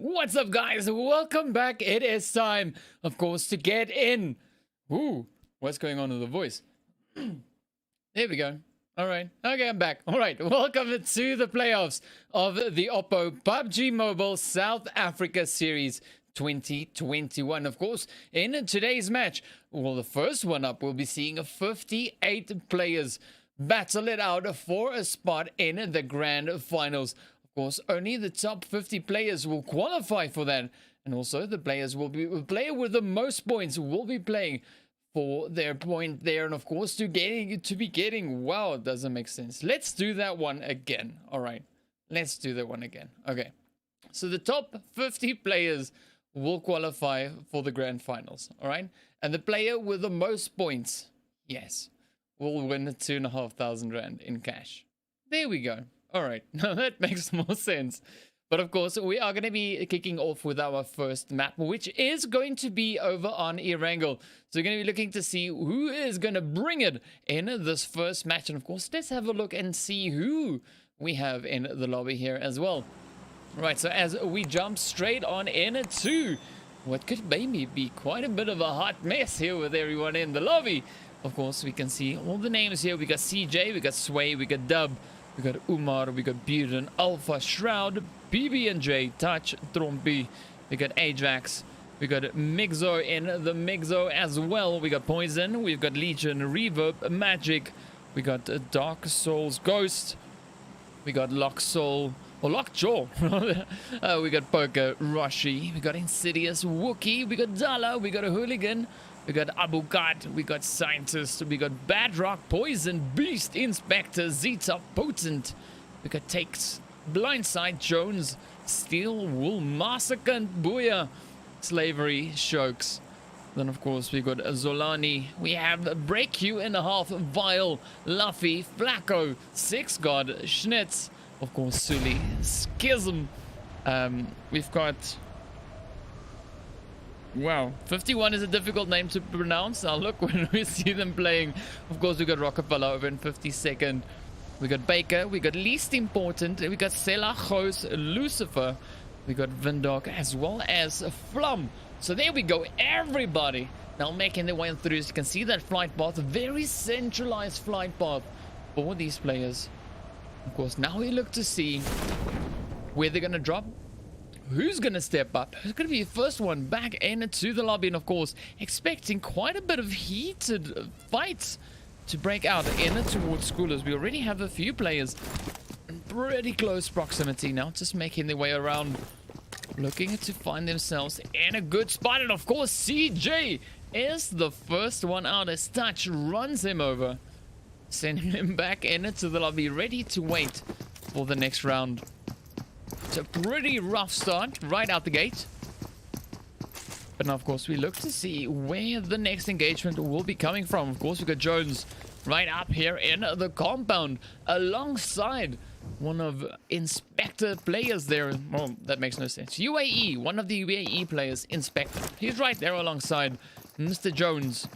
What's up, guys? Welcome back. It is time, of course, to get in. Ooh, what's going on with the voice? There we go. All right. Okay, I'm back. All right. Welcome to the playoffs of the OPPO PUBG Mobile South Africa Series 2021. Of course, in today's match, well, the first one up, we'll be seeing 58 players battle it out for a spot in the grand finals. Of course, only the top 50 players will qualify for that. And also the players will be, the player with the most points will be playing for their point there. And of course, to be getting, wow, it doesn't make sense. Let's do that one again. All right, let's do that one again. Okay, so the top 50 players will qualify for the grand finals. All right, and the player with the most points, yes, will win 2,500 Rand in cash. There we go. All right, now that makes more sense. But of course, we are going to be kicking off with our first map, which is going to be over on Erangel. So we're going to be looking to see who is going to bring it in this first match. And of course, let's have a look and see who we have in the lobby here as well. Right, so as we jump straight on into what could maybe be quite a bit of a hot mess here with everyone in the lobby. Of course, we can see all the names here. We got CJ, we got Sway, we got Dub, we got Umar, we got Buren, Alpha, Shroud, BB&J, Touch, Trompy, we got Ajax, we got Mixo in the Mixo as well. We got Poison, we've got Legion, Reverb, Magic, we got Dark Souls, Ghost, we got Lock Soul, or Lockjaw, we got Poker, Roshi, we got Insidious, Wookie, we got Dala, we got a Hooligan, we got Abukat, we got Scientist, we got Badrock, Poison, Beast, Inspector, Zeta, Potent, we got Takes, Blindside, Jones, Steel, Wool, Massacre, Booyah, Slavery, Shokes. Then, of course, we got Zolani. We have Break You in a Half, Vile, Luffy, Flacco, Six God, Schnitz, of course, Sully, Schism. We've got... Wow, 51 is a difficult name to pronounce. Now look when we see them playing. Of course, we got Rockefeller over in 52nd. We got Baker, we got Least Important, we got Selachos, Lucifer, we got Vindok, as well as Flum. So there we go, everybody now making their way through. As you can see that flight path, a very centralized flight path for these players. Of course, now we look to see where they're going to drop. Who's going to step up? Who's going to be the first one back into the lobby? And of course, expecting quite a bit of heated fights to break out in towards Schoolers. We already have a few players in pretty close proximity now, just making their way around, looking to find themselves in a good spot. And of course, CJ is the first one out as Touch runs him over, sending him back into the lobby, ready to wait for the next round. It's a pretty rough start right out the gate. But now, of course, we look to see where the next engagement will be coming from. Of course, we got Jones right up here in the compound alongside one of Inspector players there. Oh, that makes no sense. UAE, one of the UAE players, Inspector. He's right there alongside Mr. Jones.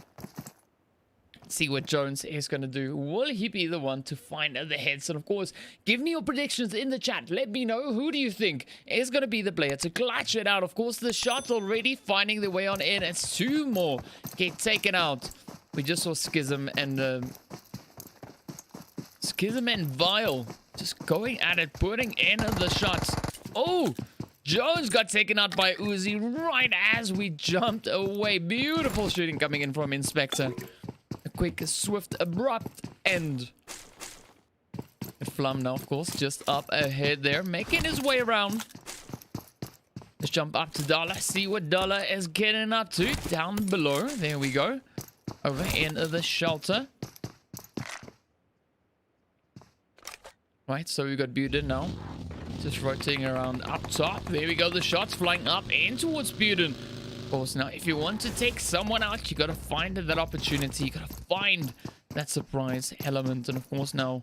See what Jones is going to do. Will he be the one to find the heads? And of course, give me your predictions in the chat. Let me know, who do you think is going to be the player to clutch it out? Of course, the shots already finding their way on in. It's two more get taken out. We just saw Schism and Vile just going at it, putting in the shots. Oh, Jones got taken out by Uzi right as we jumped away. Beautiful shooting coming in from Inspector. A quick, swift, abrupt end. Flum now, of course, just up ahead there, making his way around. Let's jump up to Dollar, see what Dollar is getting up to down below. There we go. Over in the shelter. Right, so we got Buden now. Just rotating around up top. There we go, the shots flying up in towards Buden. Of course, now if you want to take someone out, you gotta find that opportunity. You gotta find that surprise element. And of course, now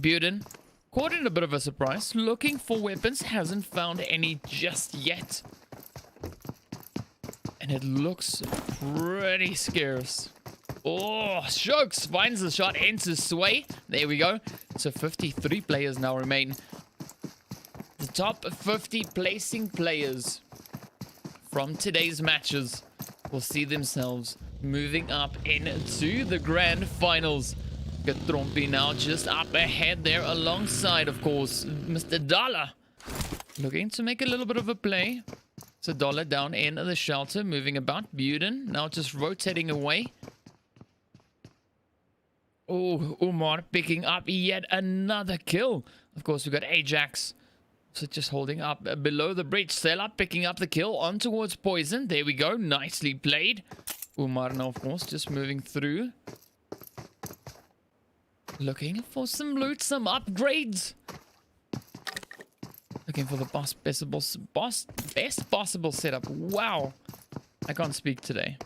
Buden caught in a bit of a surprise, looking for weapons, hasn't found any just yet, and it looks pretty scarce. Oh, Shokes finds the shot into Sway. There we go. So 53 players now remain. top 50 placing players from today's matches will see themselves moving up into the grand finals. Got Trompy now just up ahead there alongside, of course, Mr. Dollar. Looking to make a little bit of a play. So Dollar down in the shelter, moving about. Buden now just rotating away. Oh, Umar picking up yet another kill. Of course, we've got Ajax. So just holding up below the bridge. Stella picking up the kill on towards Poison. There we go. Nicely played. Umar now, of course, just moving through. Looking for some loot, some upgrades. Looking for the best possible setup. Wow. I can't speak today.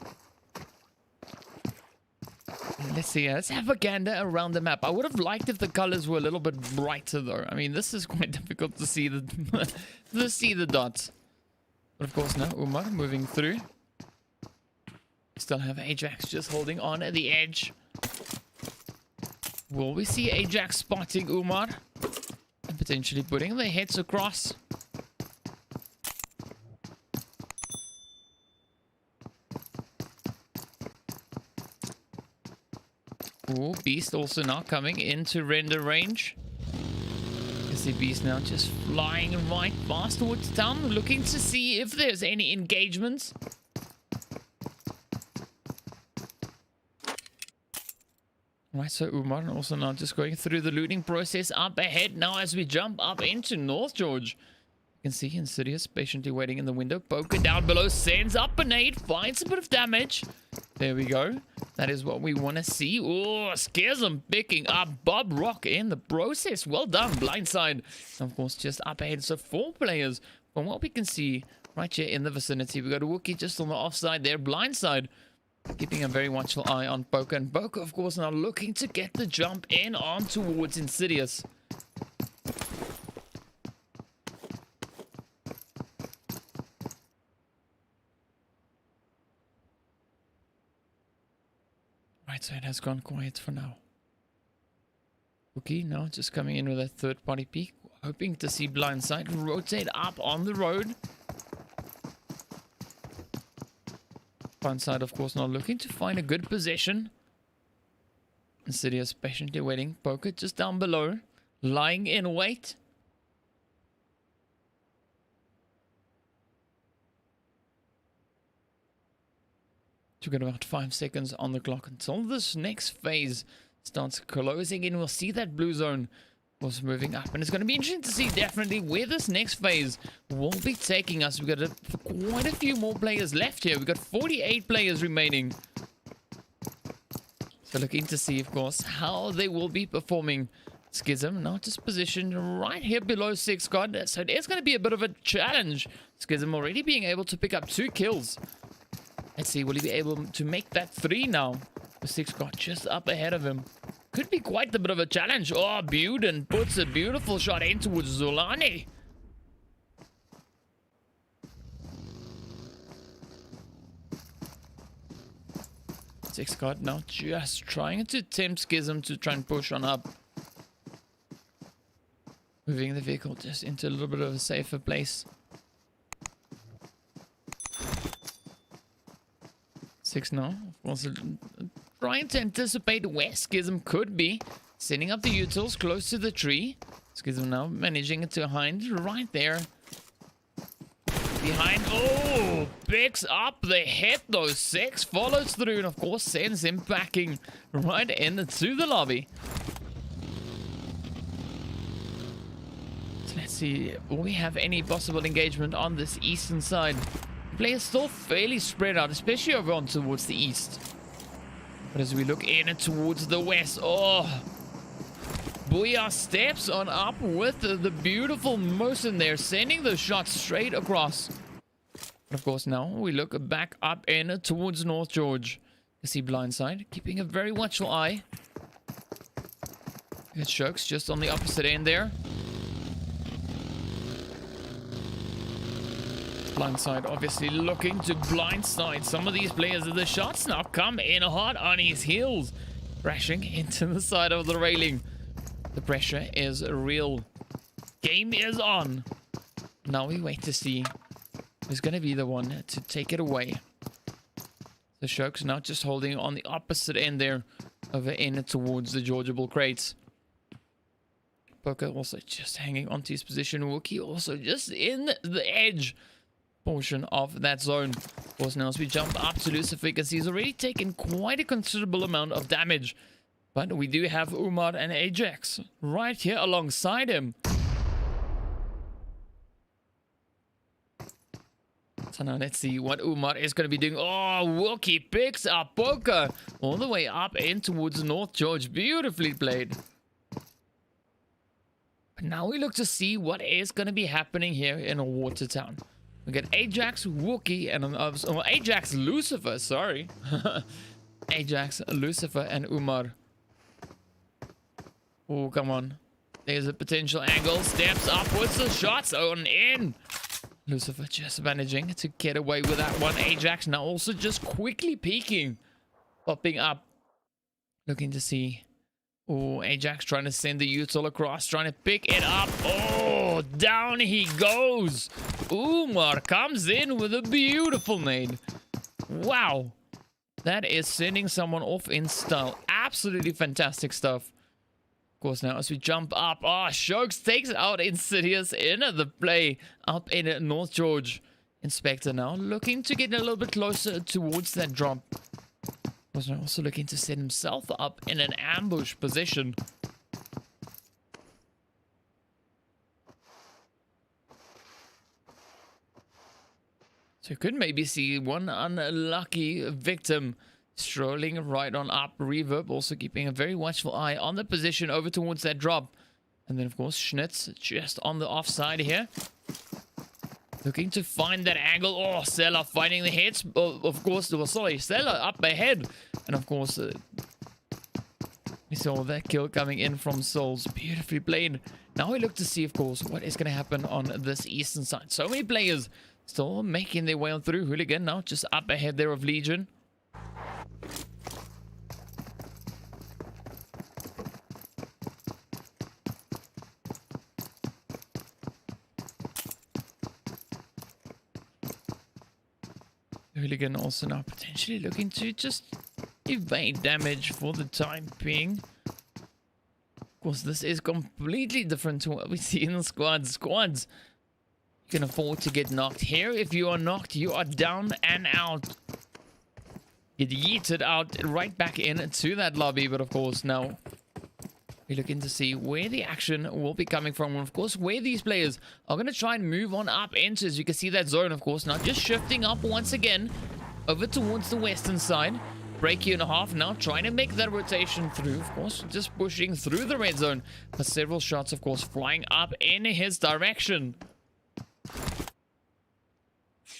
Let's see. Let's have a gander around the map. I would have liked if the colors were a little bit brighter, though. I mean, this is quite difficult to see the to see the dots. But of course, now Umar moving through. Still have Ajax just holding on at the edge. Will we see Ajax spotting Umar? And potentially putting their heads across. Ooh, Beast also now coming into render range. You see Beast now just flying right past towards town, looking to see if there's any engagements. Right, so Umar also now just going through the looting process up ahead now as we jump up into North George. You can see Insidious patiently waiting in the window. Poker down below, sends up a nade, finds a bit of damage. There we go. That is what we want to see. Oh, Schism picking up Bob Rock in the process. Well done, blindside. Of course, just up ahead. So 4 players from what we can see right here in the vicinity. We got a Wookiee just on the offside there, blindside. Keeping a very watchful eye on Poker. And Poker, of course, now looking to get the jump in on towards Insidious. Right side has gone quiet for now. Wookiee now just coming in with a third-party peek. Hoping to see blindside rotate up on the road. Blindside, of course, now looking to find a good position. Insidious patiently waiting. Poker just down below. Lying in wait. We've got about 5 seconds on the clock until this next phase starts closing in. We'll see that blue zone was moving up, and it's going to be interesting to see definitely where this next phase will be taking us. We've got quite a few more players left here. We've got 48 players remaining. So looking to see, of course, how they will be performing. Schism now just positioned right here below 6 God. So it is going to be a bit of a challenge. Schism already being able to pick up 2 kills. Let's see, will he be able to make that 3 now? The 6 God just up ahead of him. Could be quite a bit of a challenge. Oh, Buden puts a beautiful shot in towards Zolani. Six God now just trying to tempt Schism to try and push on up. Moving the vehicle just into a little bit of a safer place. 6 now, of course, trying to anticipate where Schism could be. Setting up the utils close to the tree. Schism now managing to hide right there. Behind, oh, picks up the hit though. 6 follows through and of course sends him packing right into the lobby. So let's see, will we have any possible engagement on this eastern side? Players still fairly spread out, especially over on towards the east. But as we look in and towards the west, oh, Booyah steps on up with the beautiful Mosin there, sending the shot straight across. But of course, now we look back up in towards North George. You see blindside, keeping a very watchful eye. It Shokes just on the opposite end there. Blindside obviously looking to blindside some of these players. The shots now come in hard on his heels, crashing into the side of the railing. The pressure is real. Game is on. Now we wait to see who's going to be the one to take it away. The Sharks now just holding on the opposite end there, over in towards the Georgia Bull crates. Poker also just hanging onto his position. Wookie also just in the edge portion of that zone. Of course, now as we jump up to Lucifer, you can see he's already taken quite a considerable amount of damage. But we do have Umar and Ajax right here alongside him. So now let's see what Umar is going to be doing. Oh, Wookie picks up Poker all the way up in towards North George. Beautifully played. But now we look to see what is going to be happening here in Watertown. We got Ajax, Wookie, and Ajax, Lucifer, sorry. Ajax, Lucifer, and Umar. Oh, come on. There's a potential angle. Steps upwards. The shots on in. Lucifer just managing to get away with that one. Ajax now also just quickly peeking. Popping up. Looking to see. Oh, Ajax trying to send the Util across. Trying to pick it up. Oh, down he goes. Umar comes in with a beautiful nade. Wow. That is sending someone off in style. Absolutely fantastic stuff. Of course, now as we jump up, Shokes takes out Insidious in the play up in North George. Inspector now looking to get a little bit closer towards that drop. Of course, now also looking to set himself up in an ambush position. So you could maybe see one unlucky victim strolling right on up. Reverb also keeping a very watchful eye on the position over towards that drop. And then, of course, Schnitz just on the offside here. Looking to find that angle. Oh, Seller finding the hits. Of course, Seller up ahead. And, of course, we saw that kill coming in from Souls. Beautifully played. Now we look to see, of course, what is going to happen on this eastern side. So many players still making their way on through. Hooligan now just up ahead there of Legion. Hooligan also now potentially looking to just evade damage for the time being. Of course, this is completely different to what we see in the squads. Squads, you can afford to get knocked. Here, if you are knocked, you are down and out. Get yeeted out right back into that lobby. But of course, now we're looking to see where the action will be coming from. And of course, where these players are going to try and move on up into. As you can see that zone, of course, now just shifting up once again over towards the western side. Break you in half now, trying to make that rotation through. Of course, just pushing through the red zone. But several shots, of course, flying up in his direction.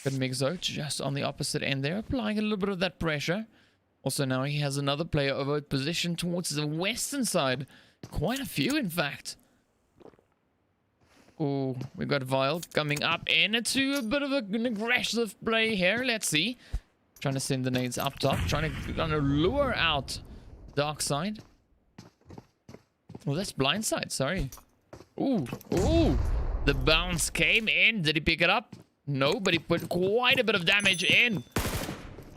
But Mixo just on the opposite end there, applying a little bit of that pressure. Also now he has another player over position towards the western side. Quite a few, in fact. Oh, we got Vile coming up into a bit of an aggressive play here. Let's see. Trying to send the nades up top. Trying to lure out Dark Side. Oh, that's Blind Side. Sorry. Ooh. Ooh. The bounce came in. Did he pick it up? No, but he put quite a bit of damage in.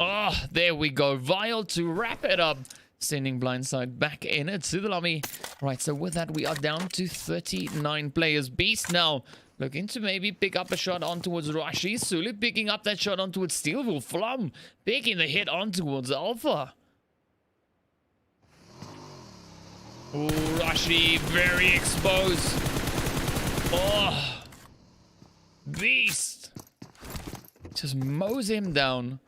Oh, there we go. Vile to wrap it up. Sending Blindside back in to the lobby. Right, so with that, we are down to 39 players. Beast now looking to maybe pick up a shot on towards Rashi. Sulu picking up that shot on towards Steel Wolf. Flum picking the hit on towards Alpha. Oh, Rashi very exposed. Oh, Beast just mows him down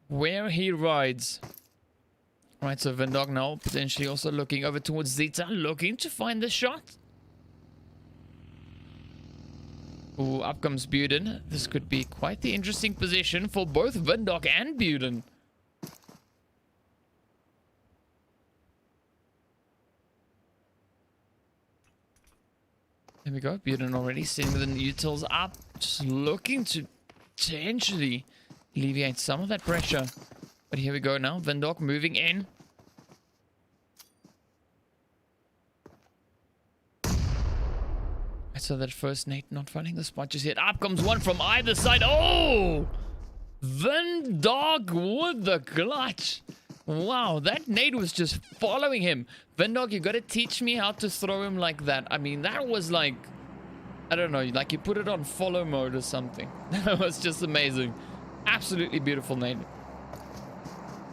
where he rides. Right, so Vendog now potentially also looking over towards Zeta, looking to find the shot. Ooh, up comes Buden. This could be quite the interesting position for both Vendog and Buden. There we go. Buden already sitting with the utils up, just looking to potentially alleviate some of that pressure. But here we go now. Vendog moving in. Right, So that first Nate not finding the spot just yet. Up comes one from either side. Oh! Vendog with the clutch. Wow, that nade was just following him. Vendog, you gotta teach me how to throw him like that. I mean, that was like, I don't know, like you put it on follow mode or something. That was just amazing. Absolutely beautiful nade.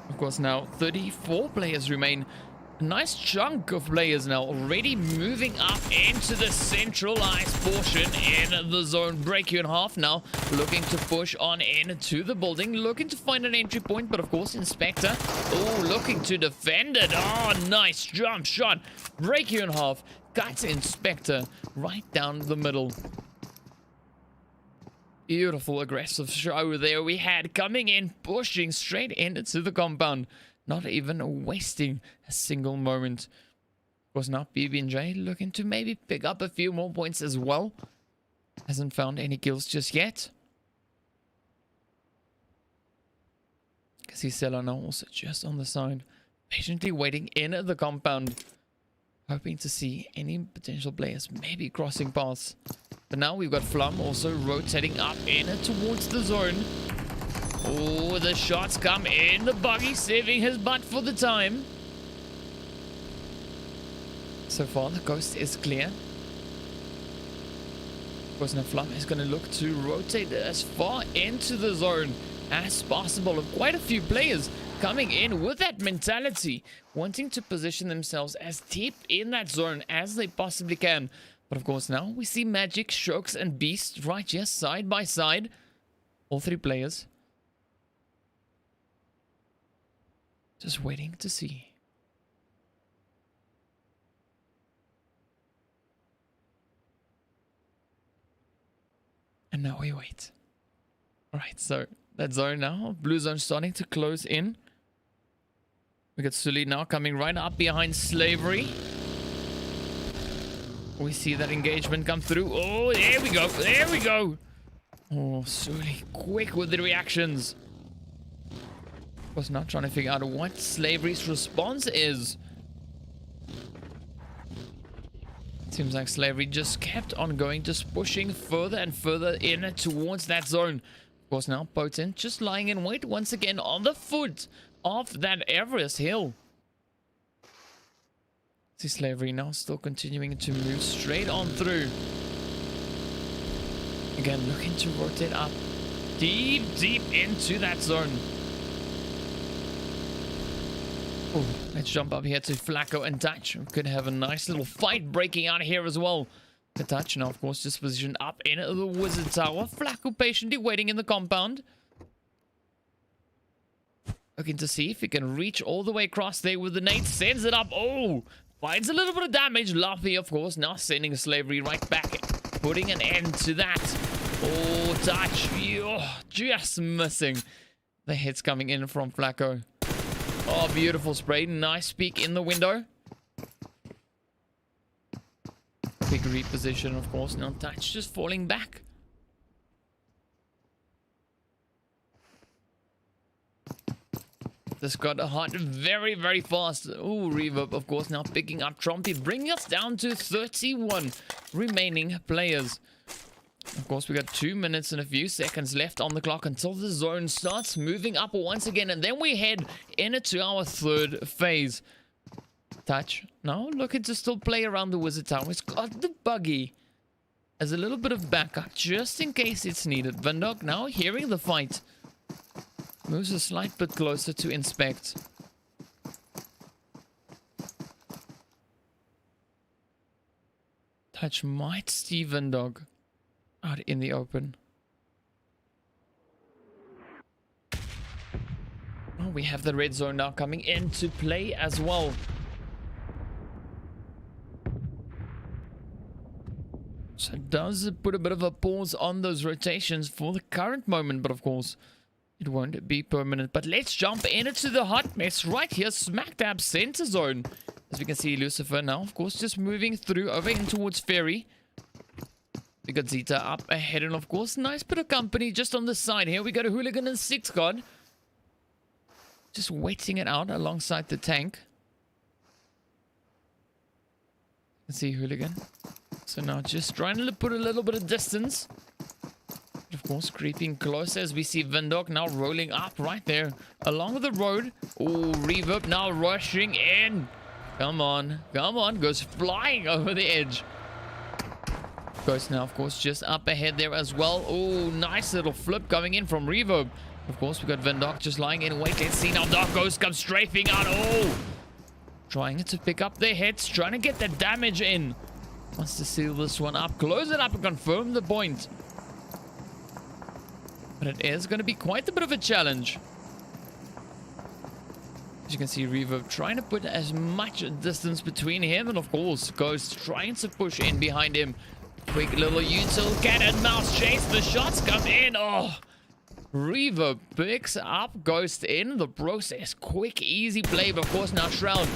Of course, now 34 players remain. A nice chunk of players now already moving up into the centralized portion in the zone. Break you in half now, looking to push on into the building, looking to find an entry point, but of course Inspector, oh, looking to defend it. Oh, nice jump shot. Break you in half, cuts Inspector right down the middle. Beautiful aggressive show there we had, coming in, pushing straight into the compound. Not even wasting a single moment. Of course, now BB&J looking to maybe pick up a few more points as well. Hasn't found any kills just yet. Can see Stella now also just on the side. Patiently waiting in the compound. Hoping to see any potential players maybe crossing paths. But now we've got Flum also rotating up in towards the zone. Oh, the shots come in. The buggy saving his butt for the time. So far, the coast is clear. Of course, now Flum is going to look to rotate as far into the zone as possible. Of quite a few players coming in with that mentality, wanting to position themselves as deep in that zone as they possibly can. But of course, now we see Magic, Strokes, and Beast right here side by side. All three players. Just waiting to see. And now we wait. Alright, so that zone now. Blue zone starting to close in. We got Sully now coming right up behind Slavery. We see that engagement come through. Oh, there we go. There we go. Oh, Sully quick with the reactions. Was not trying to figure out what Slavery's response is. Seems like Slavery just kept on going, just pushing further and further in towards that zone. Of course, now Potent just lying in wait once again on the foot of that Everest hill. See Slavery now still continuing to move straight on through. Again, looking to rotate up deep into that zone. Oh, let's jump up here to Flacco and Touch. We could have a nice little fight breaking out here as well. The Touch now, of course, just positioned up in the Wizard Tower. Flacco patiently waiting in the compound. Looking to see if he can reach all the way across there with the nade. Sends it up. Oh, finds a little bit of damage. Luffy, of course, now sending Slavery right back. Putting an end to that. Oh, Touch. Oh, just missing. The hits coming in from Flacco. Oh, beautiful spray. Nice peek in the window. Big reposition, of course. Now Touch just falling back. This got hot very fast. Oh, Reverb, of course, now picking up Trumpy, bringing us down to 31 remaining players. Of course, we got 2 minutes and a few seconds left on the clock until the zone starts moving up once again, and then we head into our third phase. Touch now looking to still play around the Wizard Tower. It's got the buggy as a little bit of backup just in case it's needed. Vendog now hearing the fight. Moves a slight bit closer to inspect. Touch might see Vendog out in the open. Oh, we have the red zone now coming into play as well. So it does put a bit of a pause on those rotations for the current moment, but of course it won't be permanent. But let's jump into the hot mess right here, smack dab center zone. As we can see, Lucifer now, of course, just moving through over in towards Ferry. We got Zeta up ahead, and of course, nice bit of company just on the side here. We got a Hooligan and 6 God. Just waiting it out alongside the tank. Let's see Hooligan. So now just trying to put a little bit of distance. Of course, creeping close as we see Vindok now rolling up right there along the road. Oh, Reverb now rushing in. Come on, come on. Goes flying over the edge. Ghost now, of course, just up ahead there as well. Oh, nice little flip coming in from Reverb. Of course, we got Vindok just lying in wait. Let's see now. Dark Ghost comes strafing out. Oh, trying to pick up their heads, trying to get the damage in. Wants to seal this one up, close it up and confirm the point. But it is going to be quite a bit of a challenge. As you can see, Reverb trying to put as much distance between him and, of course, Ghost trying to push in behind him. Quick little util cat and mouse chase. The shots come in. Oh, Reverb picks up Ghost in the process. Quick, easy play. But of course, now Shroud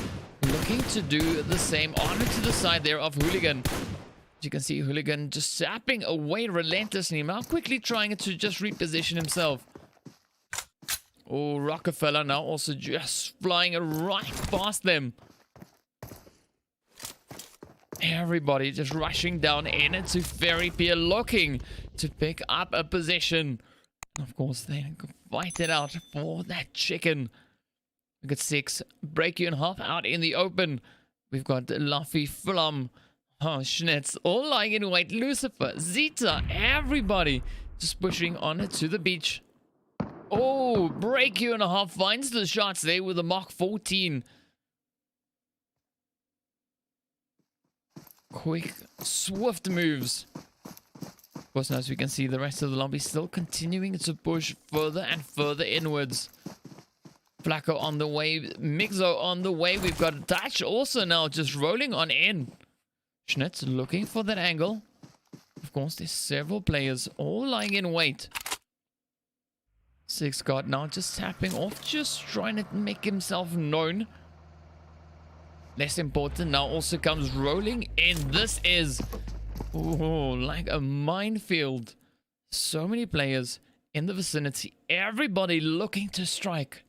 looking to do the same onto the side there of Hooligan. As you can see, Hooligan just sapping away relentlessly. Now quickly trying to just reposition himself. Oh, Rockefeller now also just flying right past them. Everybody just rushing down into Fairy Pier, looking to pick up a position. Of course, they fight it out for that chicken. We got 6. Break you in half out in the open. We've got Luffy, Flum, oh, Schnitz, all lying in wait. Lucifer, Zeta, everybody just pushing on it to the beach. Oh, break you in half finds the shots there with a Mach 14. Quick, swift moves. Of course, now as we can see, the rest of the lobby still continuing to push further and further inwards. Flacco on the way, Mixo on the way. We've got Dutch also now just rolling on in. Schnitz looking for that angle. Of course, there's several players all lying in wait. 6 God now just tapping off, just trying to make himself known. Less important now also comes rolling in. This is like a minefield. So many players in the vicinity. Everybody looking to strike.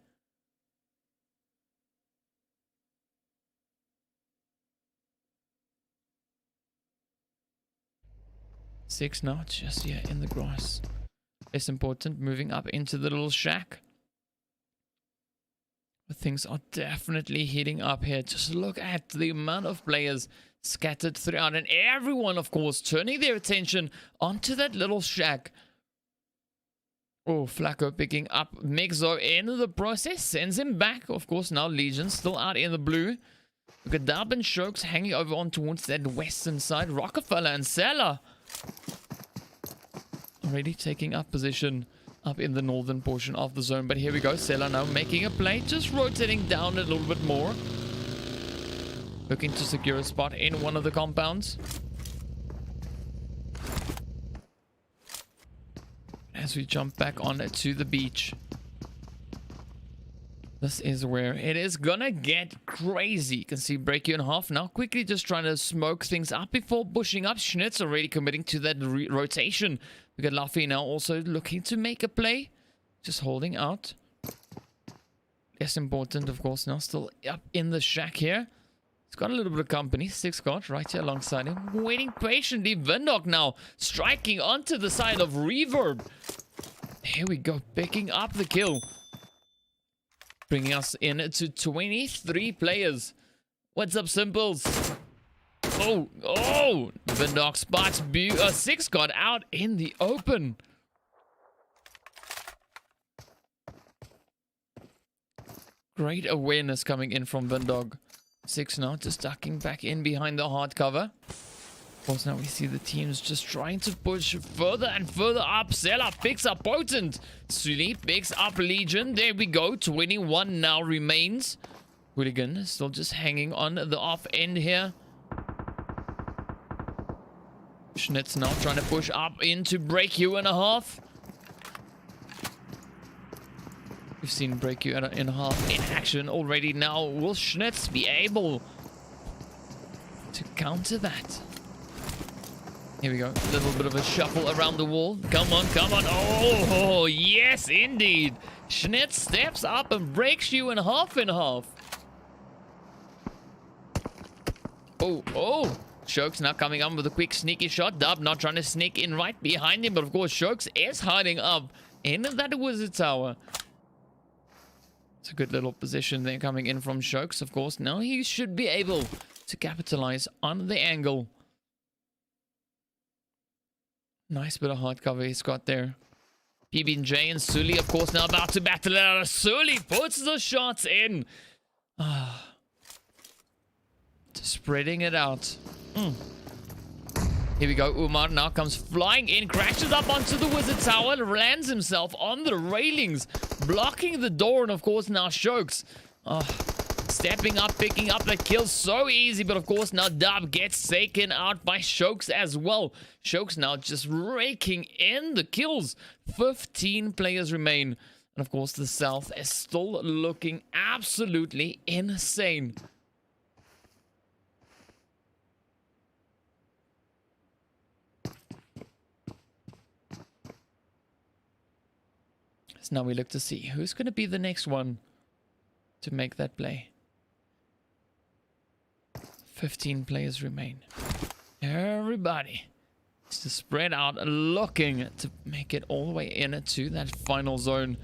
Six now just here in the grass. Less important, moving up into the little shack. But things are definitely heating up here. Just look at the amount of players scattered throughout, and everyone, of course, turning their attention onto that little shack. Oh, Flacco picking up Mixo in the process, sends him back. Of course, now Legion still out in the blue. Look at Dab and Shokes hanging over on towards that western side. Rockefeller and Seller already taking up position up in the northern portion of the zone. But here we go. Seller now making a play, just rotating down a little bit more. Looking to secure a spot in one of the compounds. As we jump back on to the beach. This is where it is gonna get crazy. You can see break you in half now. Quickly just trying to smoke things up before pushing up. Schnitz already committing to that rotation. We got Luffy now also looking to make a play. Just holding out. Less important, of course, now still up in the shack here. He's got a little bit of company. 6 God right here alongside him. Waiting patiently. Vindok now striking onto the side of Reverb. Here we go. Picking up the kill. Bringing us in to 23 players. What's up, Simples? Oh! Vindok spots 6 God out in the open. Great awareness coming in from Vindok. 6 now just ducking back in behind the hard cover. Of course, now we see the teams just trying to push further and further up. Seller picks up Potent. Sleep picks up Legion. There we go. 21 now remains. Hooligan still just hanging on the off end here. Schnitz now trying to push up into break you in a half. We've seen break you in a half in action already. Now will Schnitz be able to counter that? Here we go. A little bit of a shuffle around the wall. Come on, come on. Oh, yes, indeed. Schnitz steps up and breaks you in half. Oh. Shokes now coming on with a quick sneaky shot. Dub not trying to sneak in right behind him, but of course Shokes is hiding up in that wizard tower. It's a good little position there coming in from Shokes. Of course, now he should be able to capitalize on the angle. Nice bit of hard cover he's got there. PB&J and Sully, of course, now about to battle it out. Sully puts the shots in. Spreading it out. Here we go. Umar now comes flying in, crashes up onto the wizard tower, lands himself on the railings, blocking the door. And of course now Shokes stepping up, picking up the kill so easy. But of course now Dub gets taken out by Shokes as well. Shokes now just raking in the kills. 15 players remain. And of course the South is still looking absolutely insane. So now we look to see who's going to be the next one to make that play. 15 players remain. Everybody is to spread out, looking to make it all the way into that final zone.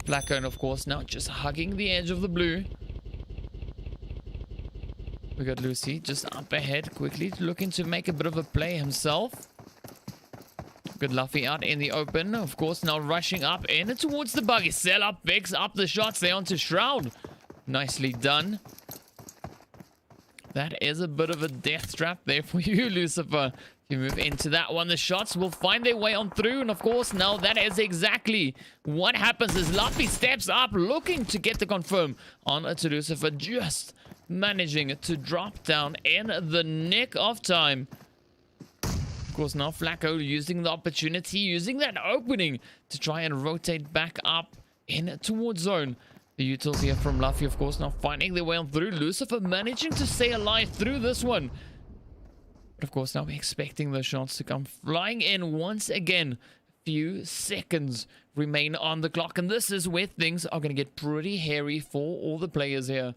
Blackcone, of course, now just hugging the edge of the blue. We got Lucy just up ahead, quickly looking to make a bit of a play himself. Good Luffy out in the open. Of course, now rushing up in towards the buggy. Sell up, picks up the shots there onto Shroud. Nicely done. That is a bit of a death trap there for you, Lucifer. If you move into that one, the shots will find their way on through. And of course, now that is exactly what happens as Luffy steps up, looking to get the confirm on to Lucifer. Just managing to drop down in the nick of time. Of course, now Flacco using the opportunity, using that opening to try and rotate back up in towards zone. The utils here from Luffy, of course, now finding their way on through. Lucifer managing to stay alive through this one. But of course, now we're expecting the shots to come flying in once again. Few seconds remain on the clock, and this is where things are going to get pretty hairy for all the players here.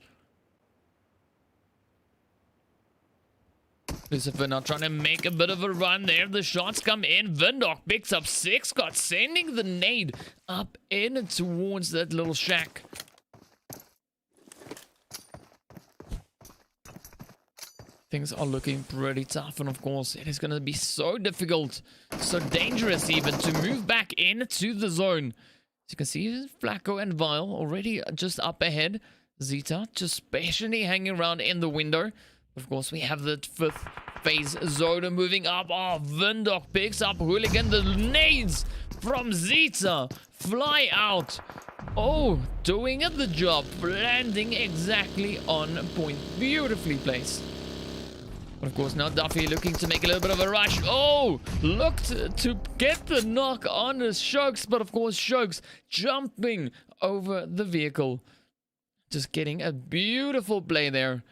Lucifer now trying to make a bit of a run there. The shots come in. Vindok picks up 6. Got sending the nade up in and towards that little shack. Things are looking pretty tough. And of course, it is going to be so difficult, so dangerous even, to move back into the zone. As you can see, Flacco and Vile already just up ahead. Zeta just patiently hanging around in the window. Of course, we have the 5th phase zone moving up. Oh, Vindok picks up Hooligan. The nades from Zeta fly out. Oh, doing the job. Landing exactly on point. Beautifully placed. But of course, now Duffy looking to make a little bit of a rush. Oh, looked to get the knock on Shokes. But of course, Shokes jumping over the vehicle. Just getting a beautiful play there.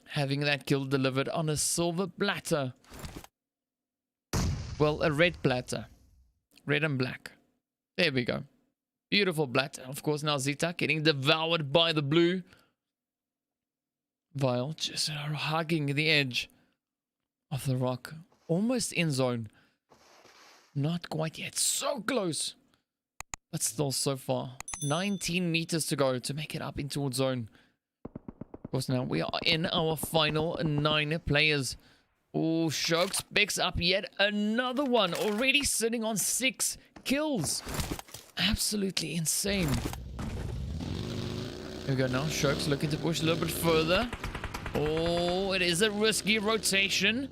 Having that kill delivered on a silver platter. Well, a red platter. Red and black. There we go. Beautiful platter. Of course, now Zeta getting devoured by the blue. Vile just hugging the edge of the rock. Almost in zone. Not quite yet. So close. But still so far. 19 meters to go to make it up into zone. Of course, now we are in our final 9 players. Oh, Shokes picks up yet another one. Already sitting on 6 kills. Absolutely insane. Here we go now. Shokes looking to push a little bit further. Oh, it is a risky rotation.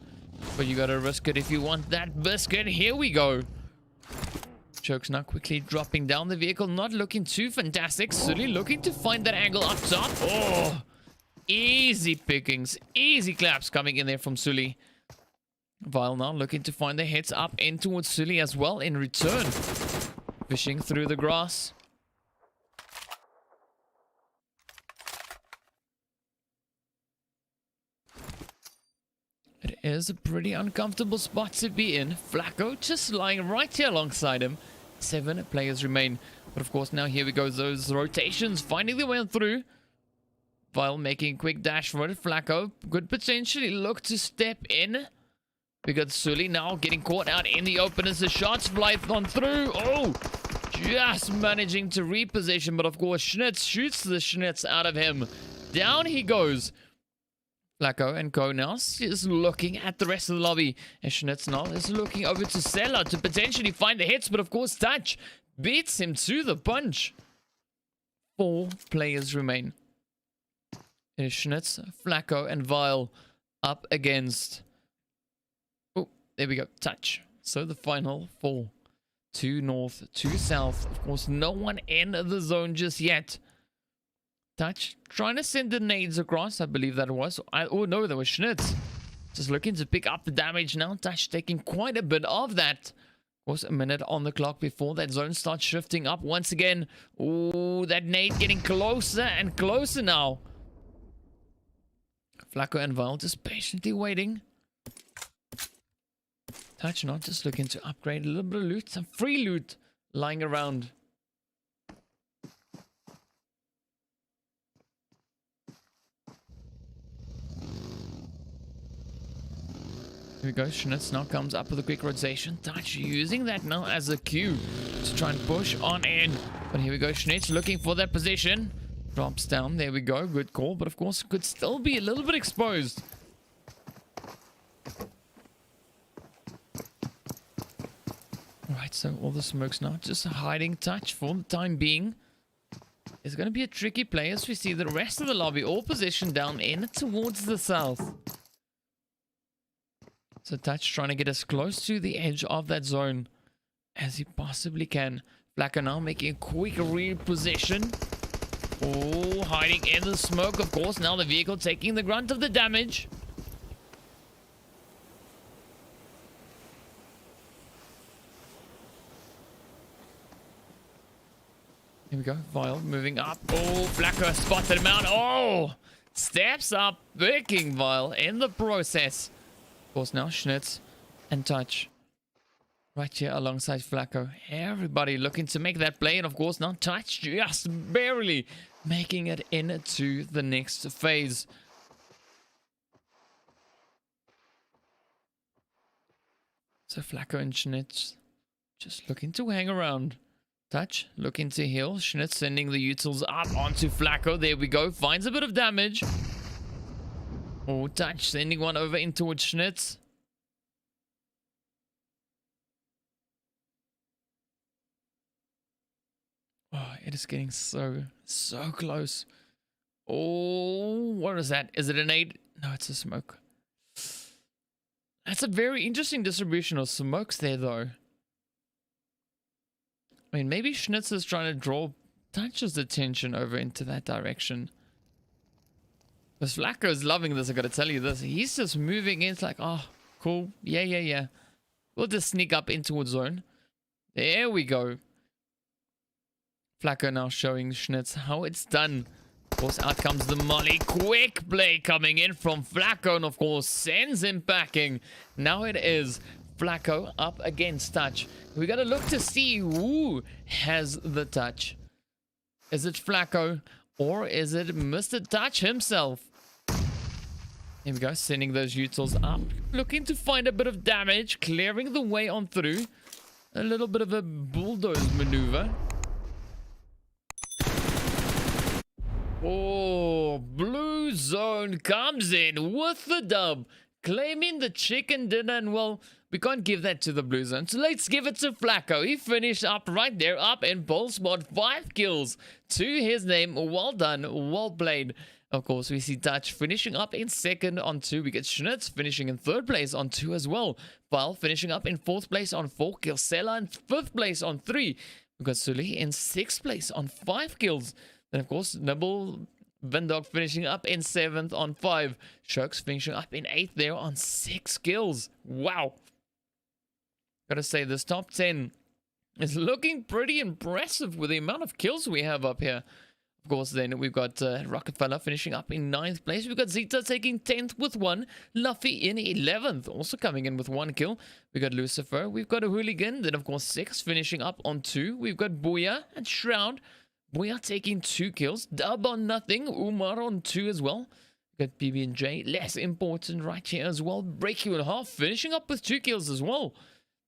But you gotta risk it if you want that biscuit. Here we go. Shokes now quickly dropping down the vehicle. Not looking too fantastic. Sully looking to find that angle up top. Oh, easy pickings. Easy claps coming in there from Sully. Vile now looking to find the hits up in towards Sully as well in return. Fishing through the grass. It is a pretty uncomfortable spot to be in. Flacco just lying right here alongside him. 7 players remain. But of course now here we go. Those rotations finding their way through. While making a quick dash for it, Flacco could potentially look to step in. We got Sully now getting caught out in the open as the shots fly on through. Oh, just managing to reposition, but of course Schnitz shoots the Schnitz out of him. Down he goes. Flacco and Co now is looking at the rest of the lobby. And Schnitz now is looking over to Sella to potentially find the hits, but of course Touch beats him to the punch. 4 players remain. It is Schnitz, Flacco, and Vile up against... Oh, there we go. Touch. So the final 4. 2 north, 2 south. Of course, no one in the zone just yet. Touch trying to send the nades across. I believe that was. Oh, no, that was Schnitz. Just looking to pick up the damage now. Touch taking quite a bit of that. Of course, a minute on the clock before that zone starts shifting up once again. Oh, that nade getting closer and closer now. Flacco and Vile just patiently waiting. Touch not just looking to upgrade a little bit of loot. Some free loot lying around. Here we go. Schnitz now comes up with a quick rotation. Touch using that now as a cue to try and push on in. But here we go. Schnitz looking for that position. Drops down. There we go. Good call. But of course, could still be a little bit exposed. Alright, so all the smokes now just hiding Touch for the time being. It's going to be a tricky play as we see the rest of the lobby all positioned down in towards the south. So Touch trying to get as close to the edge of that zone as he possibly can. Flacco now making a quick reposition. Oh, hiding in the smoke, of course. Now the vehicle taking the grunt of the damage. Here we go. Vile moving up. Oh, Flacco spotted him out. Oh, steps up, picking Vile in the process. Of course, now Schnitz and Touch right here alongside Flacco. Everybody looking to make that play. And of course, now Touch just barely making it into the next phase. So Flacco and Schnitz just looking to hang around. Touch looking to heal. Schnitz sending the utils up onto Flacco. There we go. Finds a bit of damage. Oh, Touch sending one over in towards Schnitz. Oh, it is getting so close. Oh, what is that? Is it an aid? No, it's a smoke. That's a very interesting distribution of smokes there, though. I mean, maybe Schnitz is trying to draw Touch's attention over into that direction. Because Flacco is loving this, I gotta tell you this. He's just moving in. It's like, oh, cool. Yeah. We'll just sneak up in towards zone. There we go. Flacco now showing Schnitz how it's done. Of course, out comes the molly. Quick play coming in from Flacco. And of course, sends him packing. Now it is Flacco up against Touch. We gotta look to see who has the touch. Is it Flacco or is it Mr. Touch himself? Here we go, sending those utils up. Looking to find a bit of damage, clearing the way on through. A little bit of a bulldoze maneuver. Oh, blue zone comes in with the dub. Claiming the chicken dinner, and well, we can't give that to the blue zone. So let's give it to Flacco. He finished up right there, up in pole spot. 5 kills to his name. Well done, well played. Of course, we see Touch finishing up in second on 2. We get Schnitz finishing in 3rd place on 2 as well. Vile finishing up in 4th place on 4 kills. Sella in 5th place on 3. We got Sully in 6th place on 5 kills. Then, of course, Nibble Vindog finishing up in 7th on 5. Shokes finishing up in 8th there on 6 kills. Wow. Gotta say, this top 10 is looking pretty impressive with the amount of kills we have up here. Of course, then we've got Rockefeller finishing up in 9th place. We've got Zeta taking 10th with 1. Luffy in 11th, also coming in with 1 kill. We've got Lucifer. We've got a Hooligan. Then, of course, 6 finishing up on 2. We've got Booyah and Shroud. We are taking 2 kills. Dub on nothing. Umar on 2 as well. Got PB&J, less important right here as well. Breaking in half, finishing up with 2 kills as well.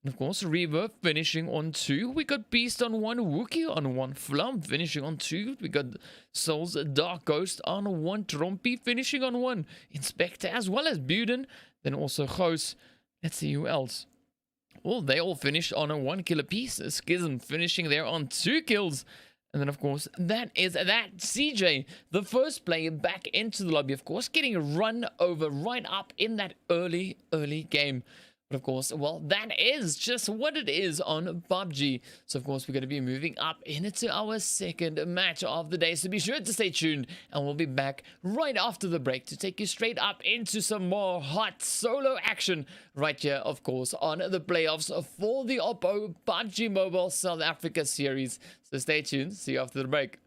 And of course, Reaver finishing on 2. We got Beast on 1, Wookie on 1, Flum finishing on 2. We got Souls, Dark Ghost on 1, Trompy finishing on 1, Inspector as well as Buden. Then also Ghost. Let's see who else. Well, they all finished on a 1 kill apiece. Schism finishing there on 2 kills. And then, of course, that is that. CJ, the first player back into the lobby, of course, getting run over right up in that early game. But, of course, well, that is just what it is on PUBG. So, of course, we're going to be moving up into our second match of the day. So be sure to stay tuned, and we'll be back right after the break to take you straight up into some more hot solo action right here, of course, on the playoffs for the OPPO PUBG Mobile South Africa series. So stay tuned. See you after the break.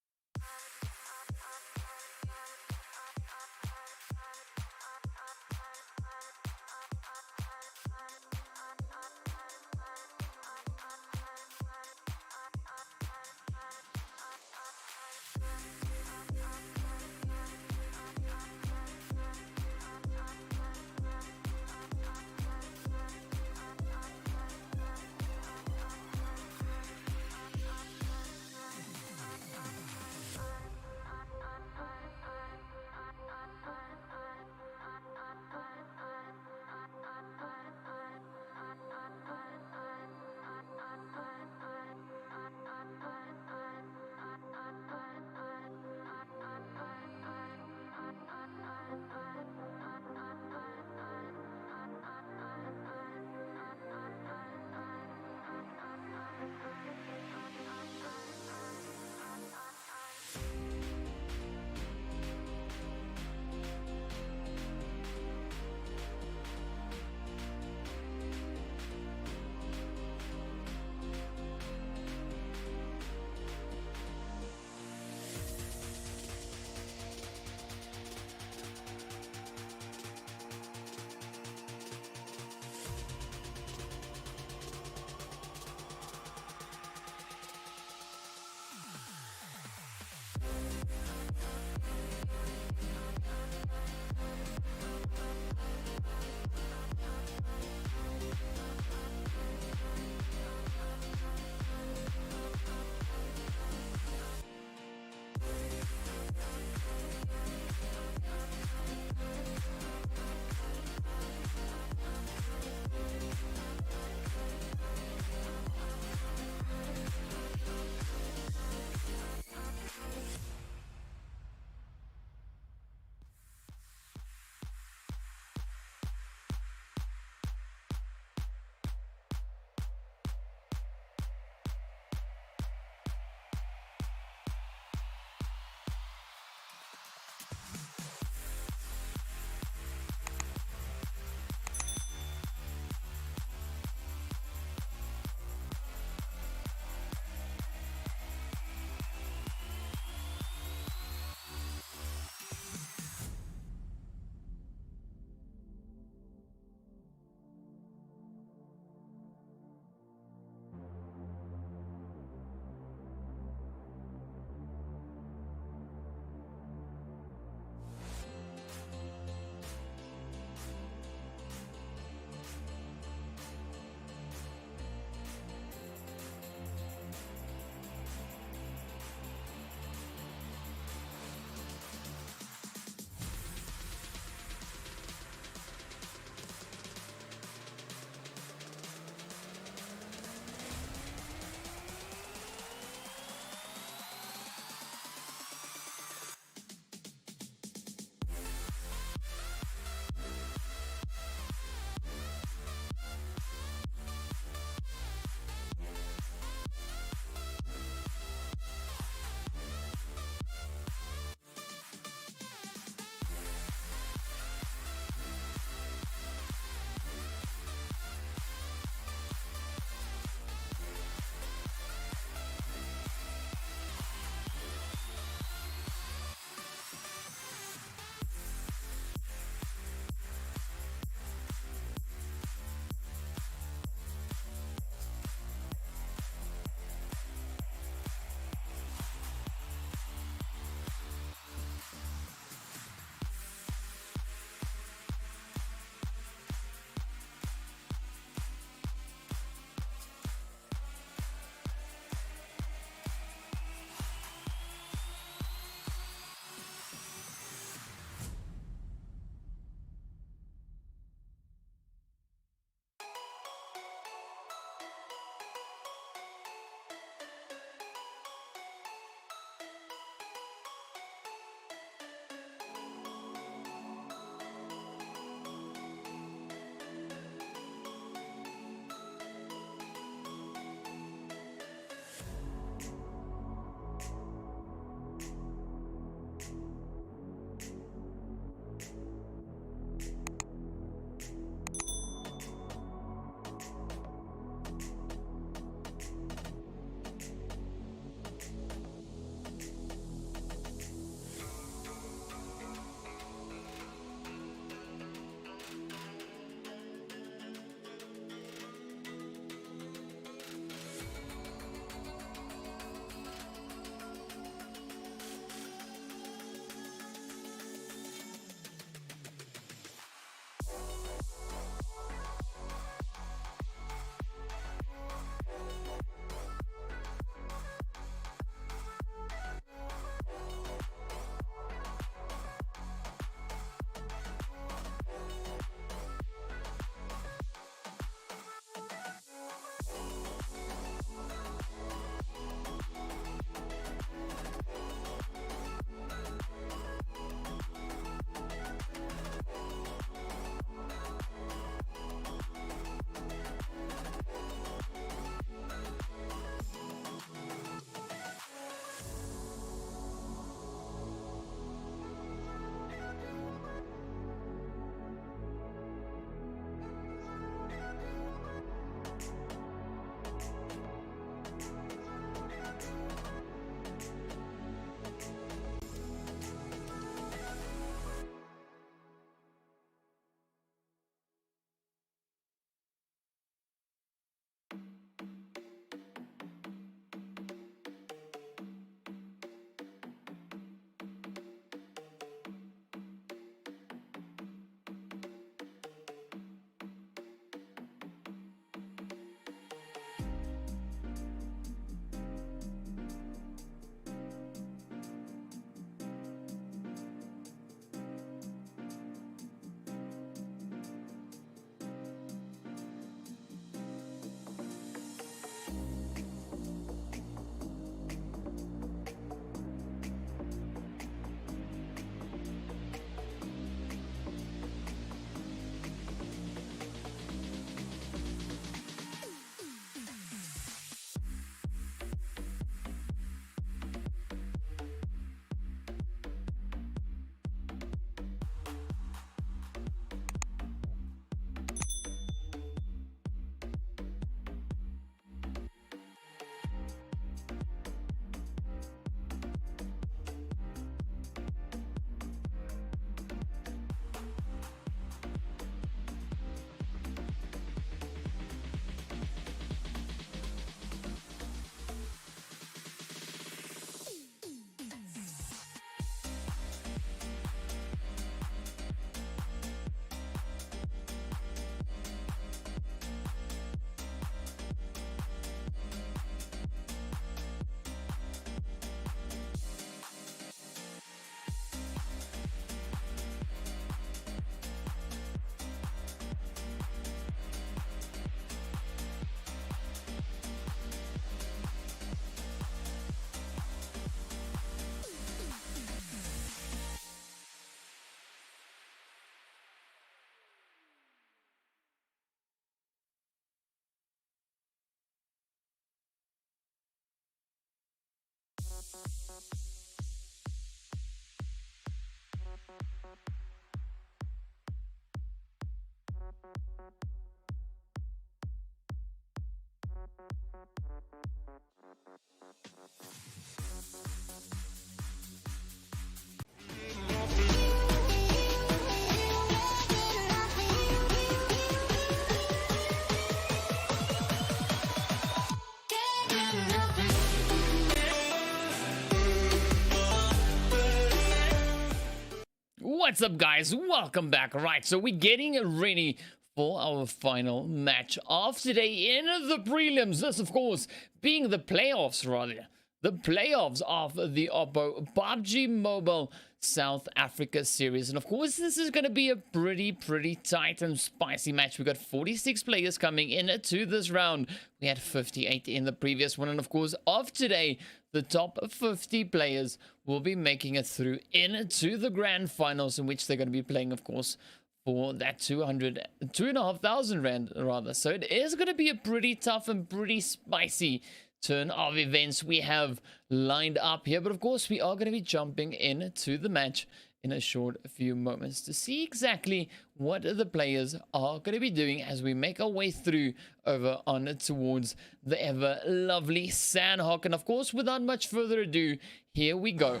What's up, guys? Welcome back. Right, so we're getting ready for our final match of today in the prelims. This, of course, being the playoffs, rather. The playoffs of the OPPO PUBG Mobile South Africa series. And of course, this is going to be a pretty tight and spicy match. We got 46 players coming in to this round. We had 58 in the previous one. And of course, of today, the top 50 players will be making it through into the grand finals, in which they're going to be playing, of course, for that 2,500 rand rather. So it is going to be a pretty tough and pretty spicy turn of events we have lined up here. But of course, we are going to be jumping into the match in a short few moments to see exactly what the players are going to be doing as we make our way through over on towards the ever lovely Sanhok. And of course, without much further ado, here we go.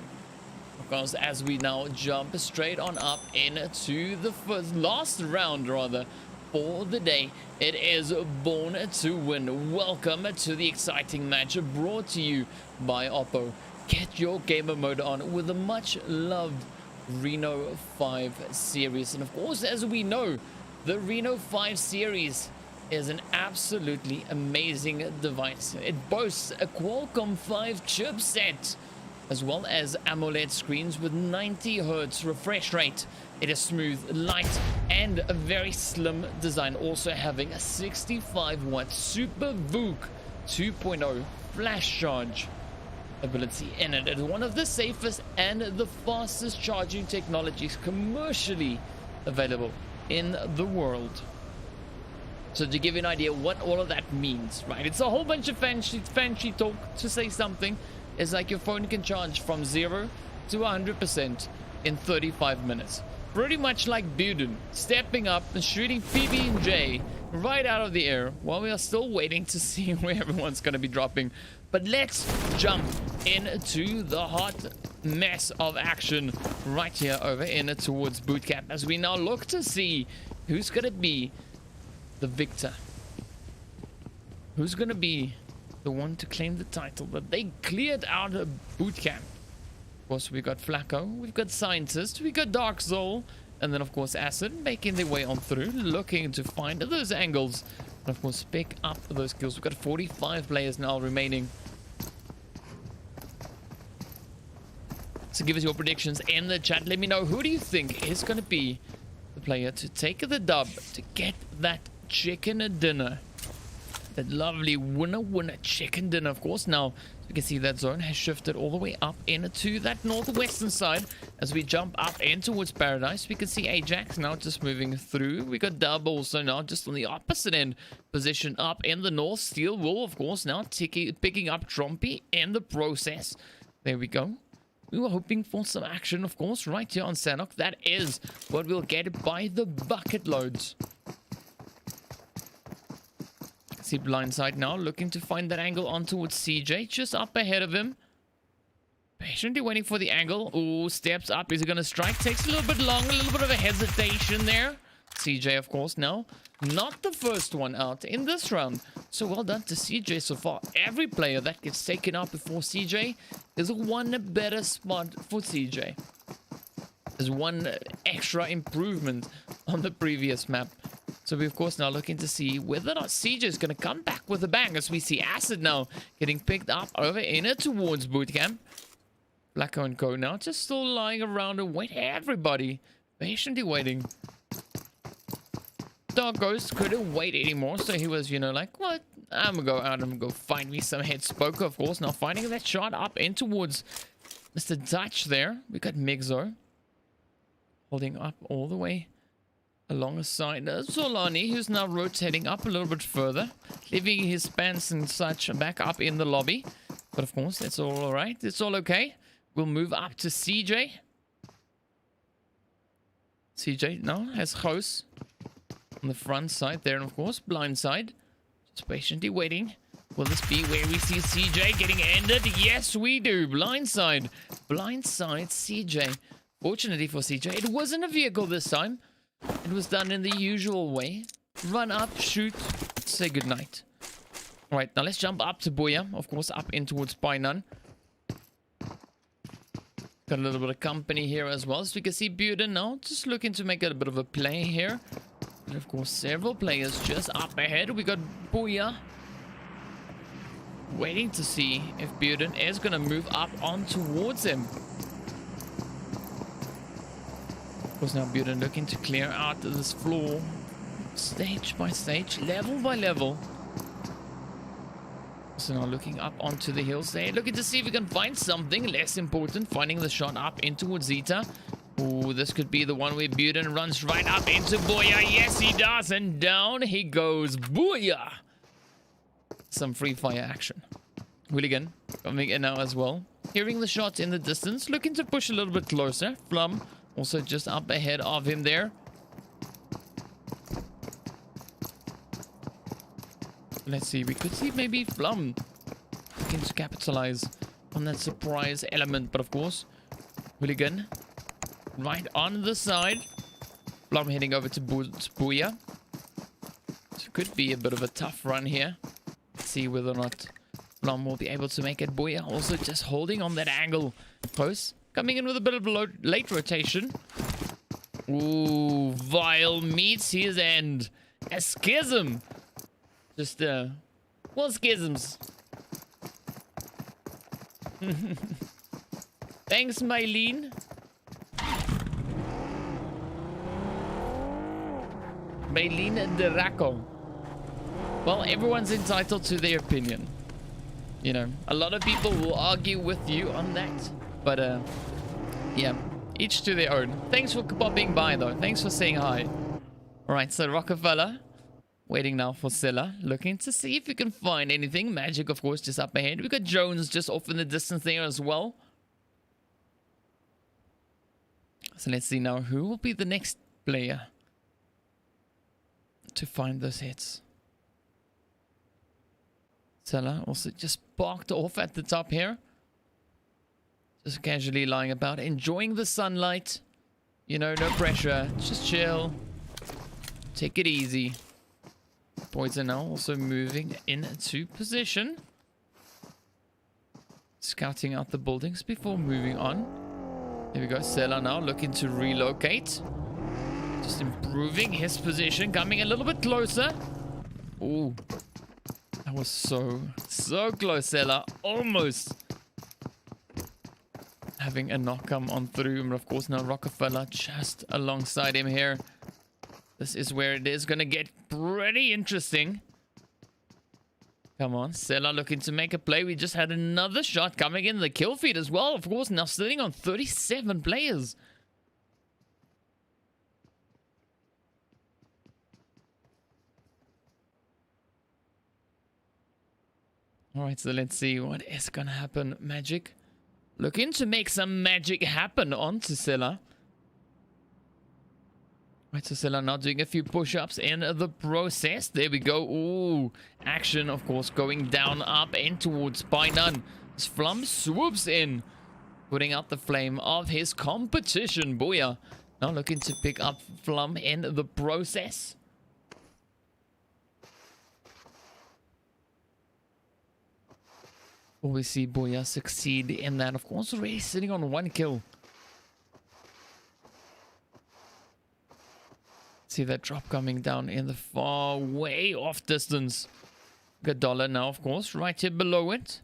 Because as we now jump straight on up into the last round rather for the day, it is Born to Win. Welcome to the exciting match brought to you by OPPO. Get your gamer mode on with the much loved Reno 5 series. And of course, as we know, the Reno 5 series is an absolutely amazing device. It boasts a Qualcomm 5 chipset, as well as AMOLED screens with 90 Hz refresh rate. It is smooth, light, and a very slim design, also having a 65-watt Super VOOC 2.0 flash charge ability in it. It's one of the safest and the fastest charging technologies commercially available in the world. So to give you an idea what all of that means, right? It's a whole bunch of fancy talk to say something. It's like your phone can charge from 0 to 100% in 35 minutes. Pretty much like Buden stepping up and shooting PB&J right out of the air while we are still waiting to see where everyone's going to be dropping. But let's jump into the hot mess of action right here over in towards bootcamp as we now look to see who's going to be the victor. Who's going to be the one to claim the title. But they cleared out a bootcamp. Of course, we got Flacco, we've got Scientist, we got Dark Soul, and then of course Acid making their way on through, looking to find those angles, and of course pick up those kills. We've got 45 players now remaining. So give us your predictions in the chat. Let me know, who do you think is going to be the player to take the dub, to get that chicken dinner? That lovely winner chicken dinner, of course. Now, you can see that zone has shifted all the way up into that northwestern side. As we jump up in towards Paradise, we can see Ajax now just moving through. We got Dub also now just on the opposite end, position up in the north. Steel Wool, of course, now picking up Trompy in the process. There we go. We were hoping for some action, of course, right here on Sanhok. That is what we'll get by the bucket loads. See blindside now, looking to find that angle on towards CJ, just up ahead of him. Patiently waiting for the angle. Oh, steps up. Is he going to strike? Takes a little bit long, a little bit of a hesitation there. CJ, of course, now not the first one out in this round. So well done to CJ so far. Every player that gets taken out before CJ is one better spot for CJ. There's one extra improvement on the previous map. So we, of course, now looking to see whether or not CJ is going to come back with a bang, as we see Acid now getting picked up over in it towards bootcamp. Blacko and Co now just still lying around and wait. Everybody patiently waiting. Dark Ghost couldn't wait anymore, so he was, you know, like, what? I'm going to go out and go find me some head spoker, of course. Now finding that shot up in towards Mr. Dutch there. We got Migzo holding up all the way alongside Solani, who's now rotating up a little bit further, leaving his pants and such back up in the lobby. But of course, that's all alright. It's all okay. We'll move up to CJ. CJ now has Ghost on the front side there, and of course, blind side. Just patiently waiting. Will this be where we see CJ getting ended? Yes, we do. Blindside. Blindside CJ. Fortunately for CJ, it wasn't a vehicle this time. It was done in the usual way. Run up, shoot, say goodnight. Alright, now let's jump up to Boya. Of course, up in towards Painan. Got a little bit of company here as well. So we can see Buden now just looking to make a bit of a play here. And of course, several players just up ahead. We got Booyah waiting to see if Buden is going to move up on towards him. Of course, now Buden looking to clear out this floor stage by stage, level by level. So now looking up onto the hills there, looking to see if we can find something less important, finding the shot up in towards Zeta. Oh, this could be the one where Buden runs right up into Booyah. Yes, he does, and down he goes. Booyah! Some free fire action. Hooligan coming in now as well. Hearing the shots in the distance, looking to push a little bit closer. Flum also just up ahead of him there. Let's see, we could see maybe Flum looking to capitalize on that surprise element, but of course, Hooligan right on the side. Flum heading over to Booyah. So it could be a bit of a tough run here. Let's see whether or not Flum will be able to make it. Booyah also just holding on that angle post. Coming in with a bit of a late rotation. Ooh, Vile meets his end. A schism. Just, well, schisms. Thanks, Mylene. Mylene Duraco. Well, everyone's entitled to their opinion. You know, a lot of people will argue with you on that. But, yeah, each to their own. Thanks for popping by, though. Thanks for saying hi. Alright, so Rockefeller waiting now for Scylla, looking to see if we can find anything. Magic, of course, just up ahead. We got Jones just off in the distance there as well. So let's see now who will be the next player to find those hits. Scylla also just parked off at the top here. Just casually lying about, enjoying the sunlight. You know, no pressure. Just chill. Take it easy. Poison now also moving into position. Scouting out the buildings before moving on. There we go. Sela now looking to relocate. Just improving his position. Coming a little bit closer. Ooh. That was so close, Sela. Almost having a knock come on through. And of course now Rockefeller just alongside him here. This is where it is going to get pretty interesting. Come on, Sela looking to make a play. We just had another shot coming in the kill feed as well. Of course, now sitting on 37 players. Alright, so let's see what is going to happen. Magic. Looking to make some magic happen onto Sela. Right, so Sela now doing a few push-ups in the process. There we go. Ooh, action, of course, going down, up, and towards by none. As Flum swoops in, putting out the flame of his competition. Booyah. Now looking to pick up Flum in the process. Will we see Booyah succeed in that? Of course, already sitting on 1 kill. See that drop coming down in the far way off distance. Good dollar now, of course, right here below it.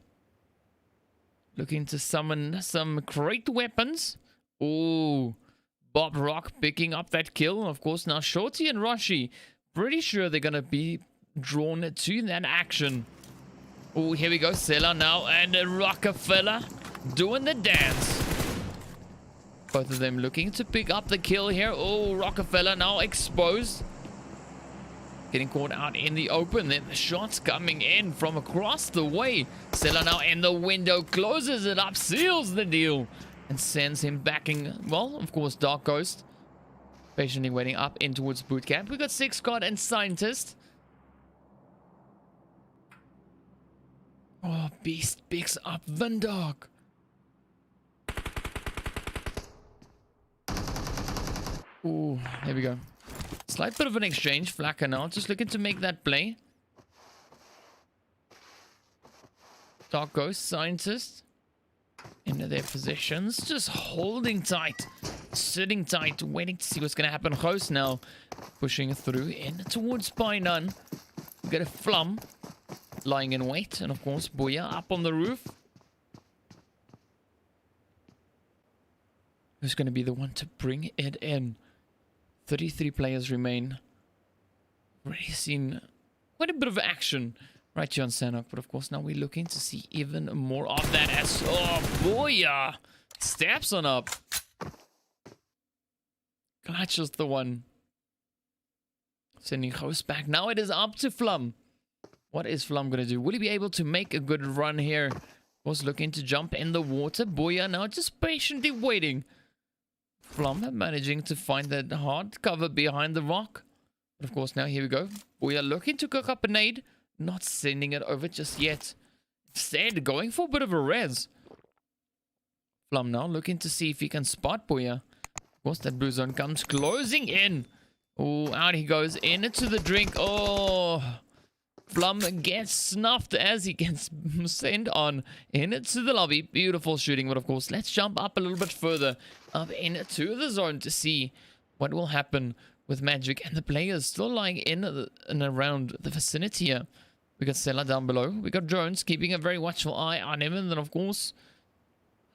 Looking to summon some great weapons. Ooh, Bob Rock picking up that kill. Of course, now Shorty and Roshi, pretty sure they're going to be drawn to that action. Oh, here we go. Sela now and Rockefeller doing the dance. Both of them looking to pick up the kill here. Oh, Rockefeller now exposed. Getting caught out in the open. Then the shots coming in from across the way. Sela now in the window. Closes it up. Seals the deal. And sends him backing. Well, of course, Dark Ghost. Patiently waiting up in towards boot camp. We got 6 God and Scientist. Oh, Beast picks up Vindog. Ooh, there we go. Slight bit of an exchange. Flacker now just looking to make that play. Dark Ghost, Scientist. In their positions, just holding tight, sitting tight, waiting to see what's going to happen. Host now pushing through in towards Painan. We got a Flum lying in wait, and of course Booyah up on the roof. Who's going to be the one to bring it in? 33 players remain. Already seen quite a bit of action right here on Sanhok, but of course now we're looking to see even more of that as... Oh, Booyah! Steps on up. Clutches the one. Sending Host back. Now it is up to Flum. What is Flum going to do? Will he be able to make a good run here? Was looking to jump in the water. Booyah now just patiently waiting. Flum managing to find that hard cover behind the rock. But of course now here we go. Booyah looking to cook up a nade. Not sending it over just yet. Instead going for a bit of a res. Flum now looking to see if he can spot Booyah. Of course that blue zone comes closing in. Oh, out he goes into the drink. Oh, Flum gets snuffed as he gets sent on into the lobby. Beautiful shooting, but of course, let's jump up a little bit further up into the zone to see what will happen with Magic and the players still lying in and around the vicinity here. We got Stella down below. We got Jones keeping a very watchful eye on him, and then of course,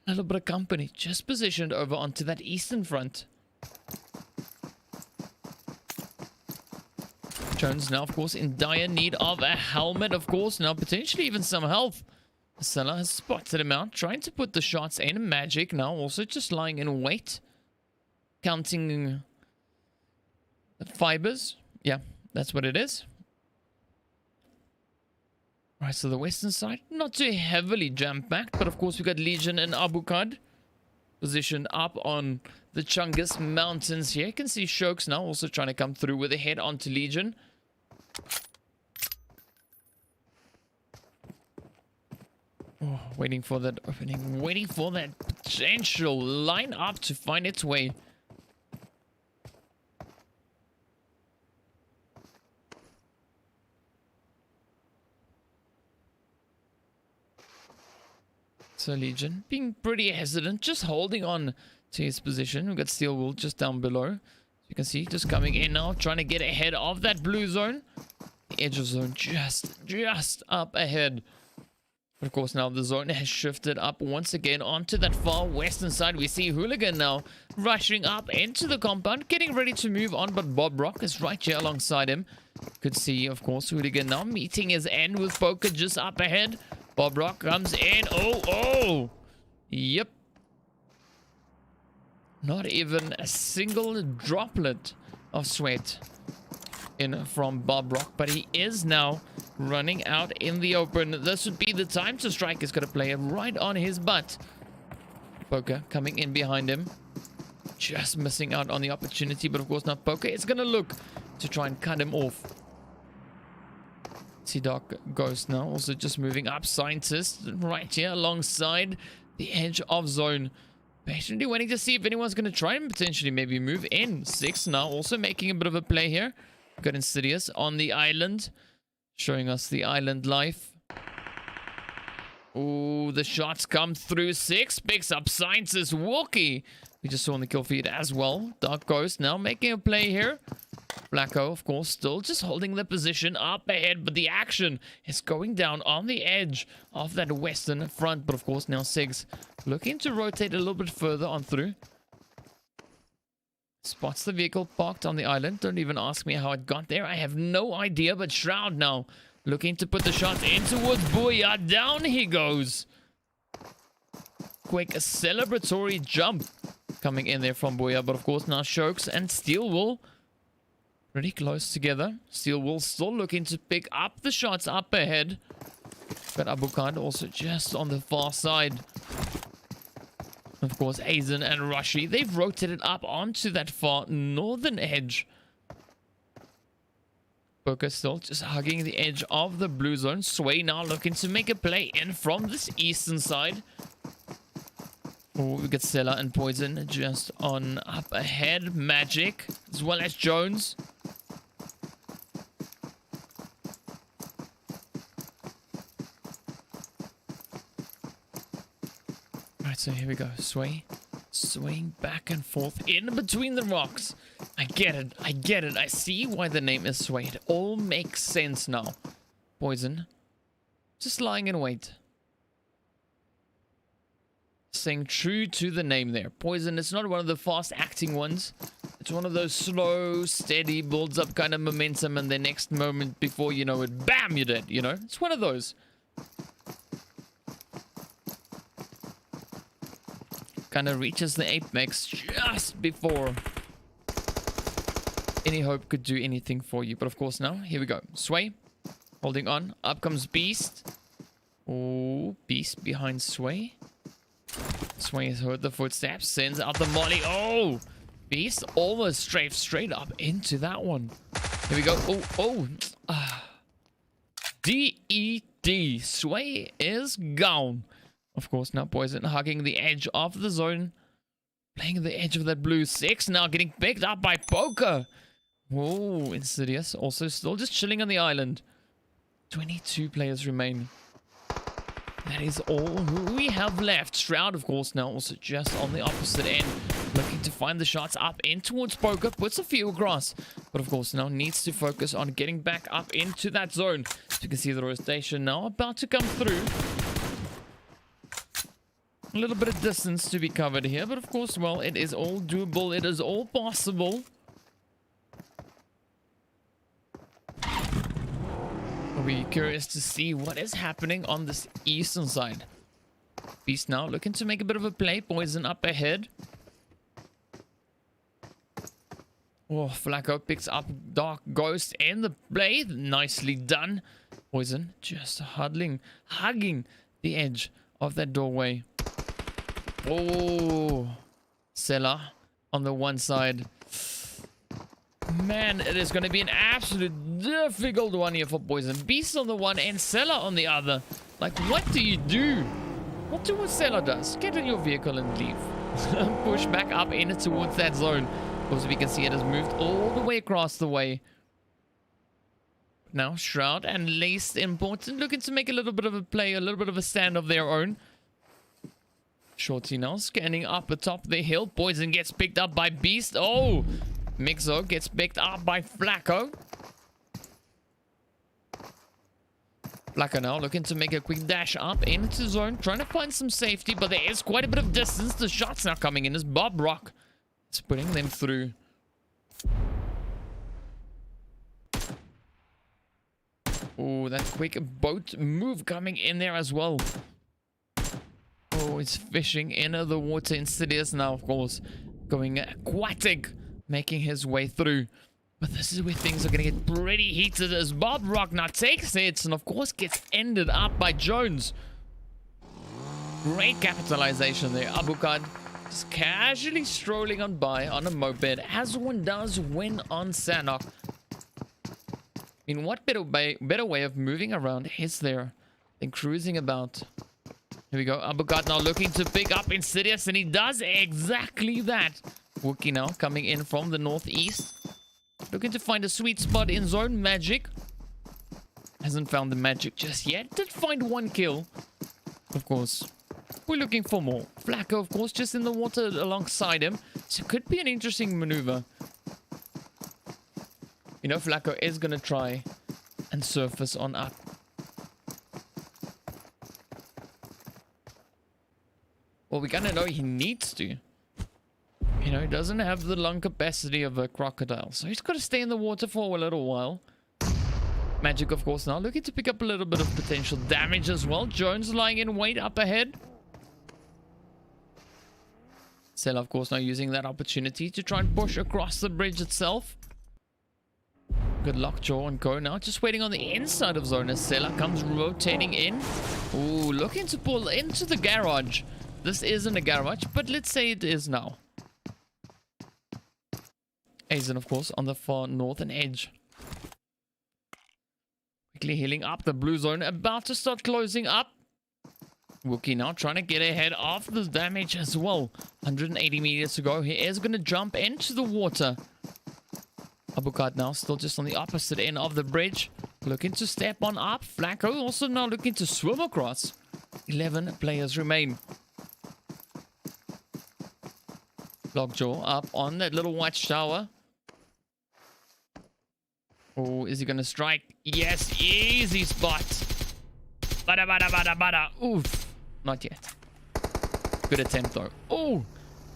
a little bit of company just positioned over onto that eastern front. Jones now, of course, in dire need of a helmet, of course. Now, potentially even some health. Sella has spotted him out, trying to put the shots in. Magic now also just lying in wait. Counting fibers. Yeah, that's what it is. Right, so the western side, not too heavily jam-packed. But, of course, we got Legion and Abukad positioned up on the Chungus Mountains here. You can see Shokes now also trying to come through with a head onto Legion. Oh, waiting for that opening. Waiting for that potential line up to find its way. So Legion being pretty hesitant, just holding on to his position. We've got Steel Wool just down below. As you can see, just coming in now, trying to get ahead of that blue zone. The edge of zone just up ahead. But of course, now the zone has shifted up once again onto that far western side. We see Hooligan now rushing up into the compound, getting ready to move on. But Bob Rock is right here alongside him. Could see, of course, Hooligan now meeting his end with Poker just up ahead. Bob Rock comes in. Oh! Yep. Not even a single droplet of sweat in from Bob Rock, but he is now running out in the open. This would be the time to strike. Is going to play it right on his butt. Poker coming in behind him. Just missing out on the opportunity, but of course now Poker is going to look to try and cut him off. See Dark Ghost now also just moving up. Scientist right here alongside the edge of zone. Patiently waiting to see if anyone's going to try and potentially maybe move in. Six now also making a bit of a play here. Got Insidious on the island. Showing us the island life. Oh, the shots come through. Six picks up Scientist Walkie. We just saw on the kill feed as well. Dark Ghost now making a play here. Blacko, of course, still just holding the position up ahead, but the action is going down on the edge of that western front. But of course, now Sigs looking to rotate a little bit further on through. Spots the vehicle parked on the island. Don't even ask me how it got there. I have no idea, but Shroud now looking to put the shots in towards Booyah. Down he goes. Quick celebratory jump coming in there from Booyah, but of course now Shokes and Steel Wool pretty close together. Steel Wool still looking to pick up the shots up ahead. But Abukad also just on the far side. Of course, Aizen and Rashi, they've rotated up onto that far northern edge. Poker still just hugging the edge of the blue zone. Sway now looking to make a play in from this eastern side. Oh, we got Stella and Poison just on up ahead. Magic as well as Jones. Right, So here we go. Swaying back and forth in between the rocks. I get it. I see why the name is Sway. It all makes sense now. Poison. Just lying in wait. Staying true to the name there. Poison, it's not one of the fast acting ones. It's one of those slow, steady, builds up kind of momentum, and the next moment before you know it, bam, you're dead, you know? It's one of those. Kind of reaches the apex just before any hope could do anything for you. But of course now, here we go. Sway, holding on. Up comes Beast. Oh, Beast behind Sway. Sway has heard the footsteps, sends out the molly. Oh, Beast almost straight up into that one. Here we go. D-E-D. Sway is gone. Of course, now Poison hugging the edge of the zone. Playing the edge of that blue 6. Now getting picked up by Poker. Whoa, Insidious. Also still just chilling on the island. 22 players remain. That is all who we have left. Shroud, of course, now also just on the opposite end. Looking to find the shots up in towards Poker. Puts a few across. But of course now needs to focus on getting back up into that zone. So you can see the rotation now about to come through. A little bit of distance to be covered here, but of course, well, it is all doable. It is all possible. I'll be curious to see what is happening on this eastern side. Beast now looking to make a bit of a play. Poison up ahead. Oh, Flacco picks up Dark Ghost in the play. Nicely done. Poison just hugging the edge of that doorway. Oh, Sella on the one side. Man, it is going to be an absolute difficult one here for Poison. Beast on the one and Sella on the other. Like, what do you do? What do what Sella does? Get in your vehicle and leave. Push back up in towards that zone. Because we can see it has moved all the way across the way. Now, Shroud and Least Important looking to make a little bit of a play, a little bit of a stand of their own. Shorty now scanning up atop the hill. Poison gets picked up by Beast. Oh, Mixo gets picked up by Flacco. Flacco now looking to make a quick dash up into zone. Trying to find some safety, but there is quite a bit of distance. The shots now coming in as Bob Rock is putting them through. Oh, that quick boat move coming in there as well. Oh, it's fishing in the water. Insidious now, of course, going aquatic, making his way through. But this is where things are going to get pretty heated as Bob Rock now takes it and, of course, gets ended up by Jones. Great capitalization there. Abukad just casually strolling on by on a moped, as one does when on Sanhok. I mean, what better way of moving around is there than cruising about? Here we go. Abukad now looking to pick up Insidious, and he does exactly that. Wookie now coming in from the northeast. Looking to find a sweet spot in zone. Magic. Hasn't found the magic just yet. Did find one kill. Of course, we're looking for more. Flacco, of course, just in the water alongside him. So it could be an interesting maneuver. You know, Flacco is going to try and surface on up. Well, we kind of know he needs to. You know, he doesn't have the lung capacity of a crocodile. So he's got to stay in the water for a little while. Magic, of course, now looking to pick up a little bit of potential damage as well. Jones lying in wait up ahead. Sella, of course, now using that opportunity to try and push across the bridge itself. Good luck, Jaw and Co. Now just waiting on the inside of zone as Sella comes rotating in. Ooh, looking to pull into the garage. This isn't a garage, but let's say it is now. Aizen, of course, on the far northern edge. Quickly healing up the blue zone. About to start closing up. Wookie now trying to get ahead of the damage as well. 180 meters to go. He is going to jump into the water. Abukad now still just on the opposite end of the bridge. Looking to step on up. Flacco also now looking to swim across. 11 players remain. Lockjaw up on that little watchtower. Oh, is he going to strike? Yes, easy spot. Bada, bada, bada, bada. Oof. Not yet. Good attempt, though. Oh,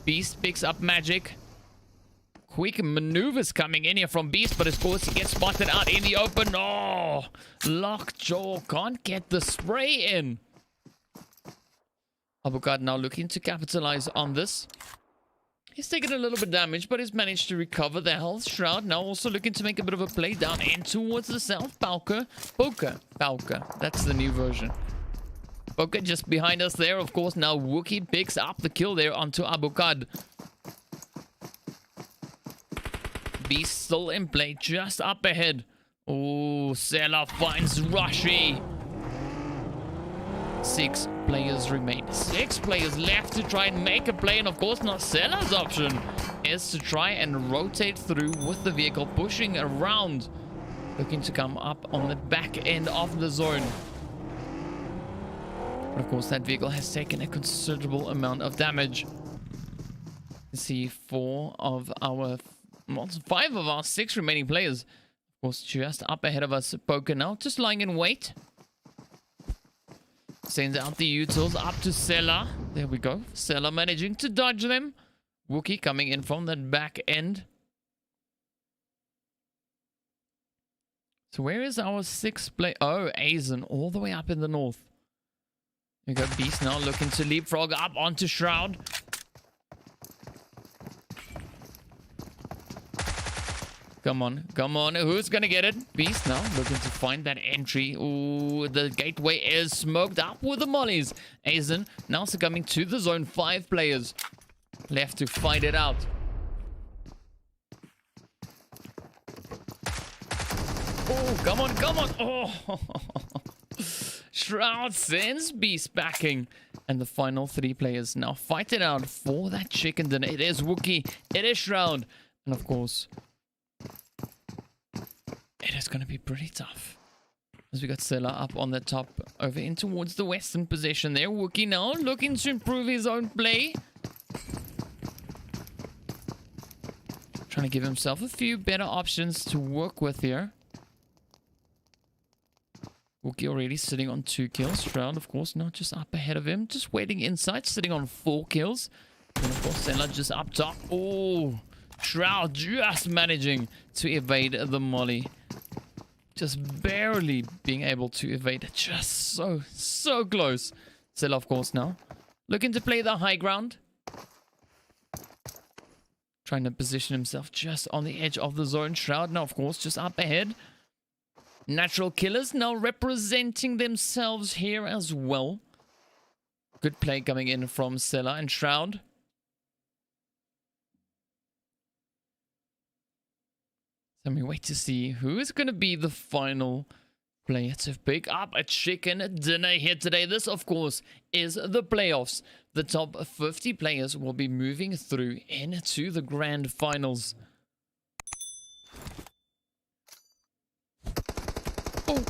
Beast picks up magic. Quick maneuvers coming in here from Beast, but of course he gets spotted out in the open. Oh, Lockjaw can't get the spray in. Uppercut now looking to capitalize on this. He's taken a little bit of damage, but he's managed to recover the health. Shroud now also looking to make a bit of a play down in towards the south. Poker. That's the new version. Poker just behind us there. Of course, now Wookie picks up the kill there onto Abukad. Beast still in play, just up ahead. Oh, Sela finds Rashi. 6 players remain. 6 players left to try and make a play. And of course, not Sela's option is to try and rotate through with the vehicle, pushing around, looking to come up on the back end of the zone. But of course, that vehicle has taken a considerable amount of damage. You see 5 of our 6 remaining players, of course, just up ahead of us. Poker now, just lying in wait. Sends out the utils up to Sela. There we go. Sela managing to dodge them. Wookie coming in from that back end. So where is our 6th player? Oh, Azen, all the way up in the north. We got Beast now looking to leapfrog up onto Shroud. Come on, come on. Who's gonna get it? Beast now looking to find that entry. Ooh, the gateway is smoked up with the mollies. Azen now succumbing to the zone. 5 players left to fight it out. Oh, come on, come on. Oh, Shroud sends Beast backing. And the final 3 players now fight it out for that chicken dinner. It is Wookie, it is Shroud, and of course, it is going to be pretty tough. As we got Sela up on the top, over in towards the western position there. Wookie now looking to improve his own play. Trying to give himself a few better options to work with here. Wookie already sitting on 2 kills. Shroud, of course, not just up ahead of him. Just waiting inside, sitting on 4 kills. And of course, Sela just up top. Oh, Shroud just managing to evade the molly. Just barely being able to evade it. Just so close. Sela, of course, now looking to play the high ground. Trying to position himself just on the edge of the zone. Shroud now, of course, just up ahead. Natural killers now representing themselves here as well. Good play coming in from Sela and Shroud. So we wait to see who is going to be the final player to pick up a chicken dinner here today. This, of course, is the playoffs. The top 50 players will be moving through into the grand finals. Oh.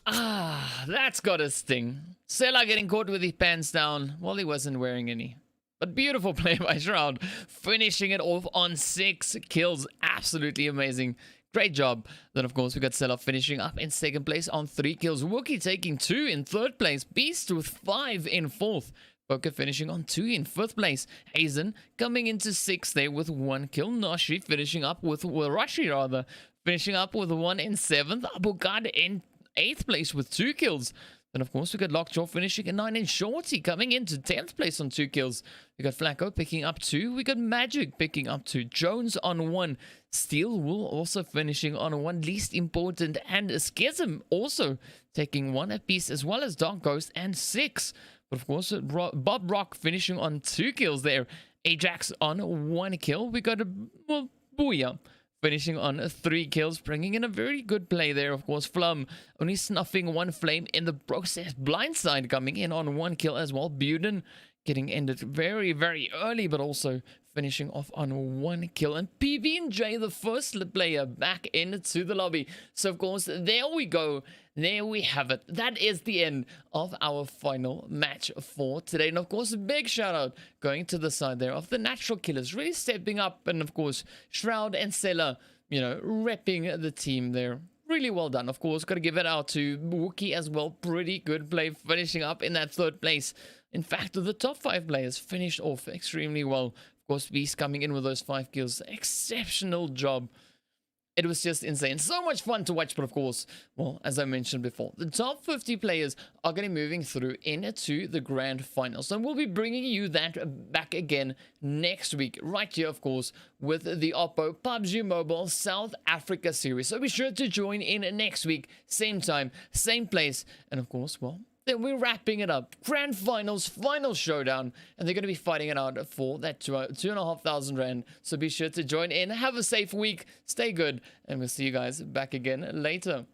Ah, that's got a sting. Sela getting caught with his pants down. Well, he wasn't wearing any. But beautiful play by Shroud, finishing it off on 6 kills. Absolutely amazing. Great job. Then, of course, we got Sela finishing up in 2nd place on 3 kills. Wookie taking 2 in 3rd place. Beast with 5 in 4th. Poker finishing on 2 in 5th place. Azen coming into 6th there with 1 kill. Nashi finishing up with, Rashi rather, finishing up with 1 in 7th. Abukad in 8th place with 2 kills. Then, of course, we got Lockjaw finishing at 9 and Shorty coming into 10th place on 2 kills. We got Flacco picking up 2. We got Magic picking up 2. Jones on 1. Steel Wool also finishing on 1. Least important. And Schism also taking 1 apiece, as well as Dark Ghost and 6. But, of course, Bob Rock finishing on 2 kills there. Ajax on 1 kill. We got Booyah finishing on 3 kills, bringing in a very good play there. Of course, Flum only snuffing 1 flame in the process. Blindside coming in on 1 kill as well. Buden getting ended very, very early, but also finishing off on 1 kill. And PB&J, the first player back into the lobby. So, of course, there we go. There we have it. That is the end of our final match for today. And, of course, a big shout out going to the side there of the Natural Killers, really stepping up. And, of course, Shroud and Seller, you know, repping the team there. Really well done. Of course, got to give it out to Wookie as well. Pretty good play, finishing up in that 3rd place. In fact, the top 5 players finished off extremely well. Of course, Beast coming in with those 5 kills. Exceptional job. It was just insane. So much fun to watch, but of course, well, as I mentioned before, the top 50 players are going to be moving through into the grand finals. And we'll be bringing you that back again next week, right here, of course, with the OPPO PUBG Mobile South Africa series. So be sure to join in next week, same time, same place, and of course, well, then we're wrapping it up. Grand finals, final showdown, and they're going to be fighting it out for that 2,500 rand. So be sure to join in. Have a safe week. Stay good, and we'll see you guys back again later.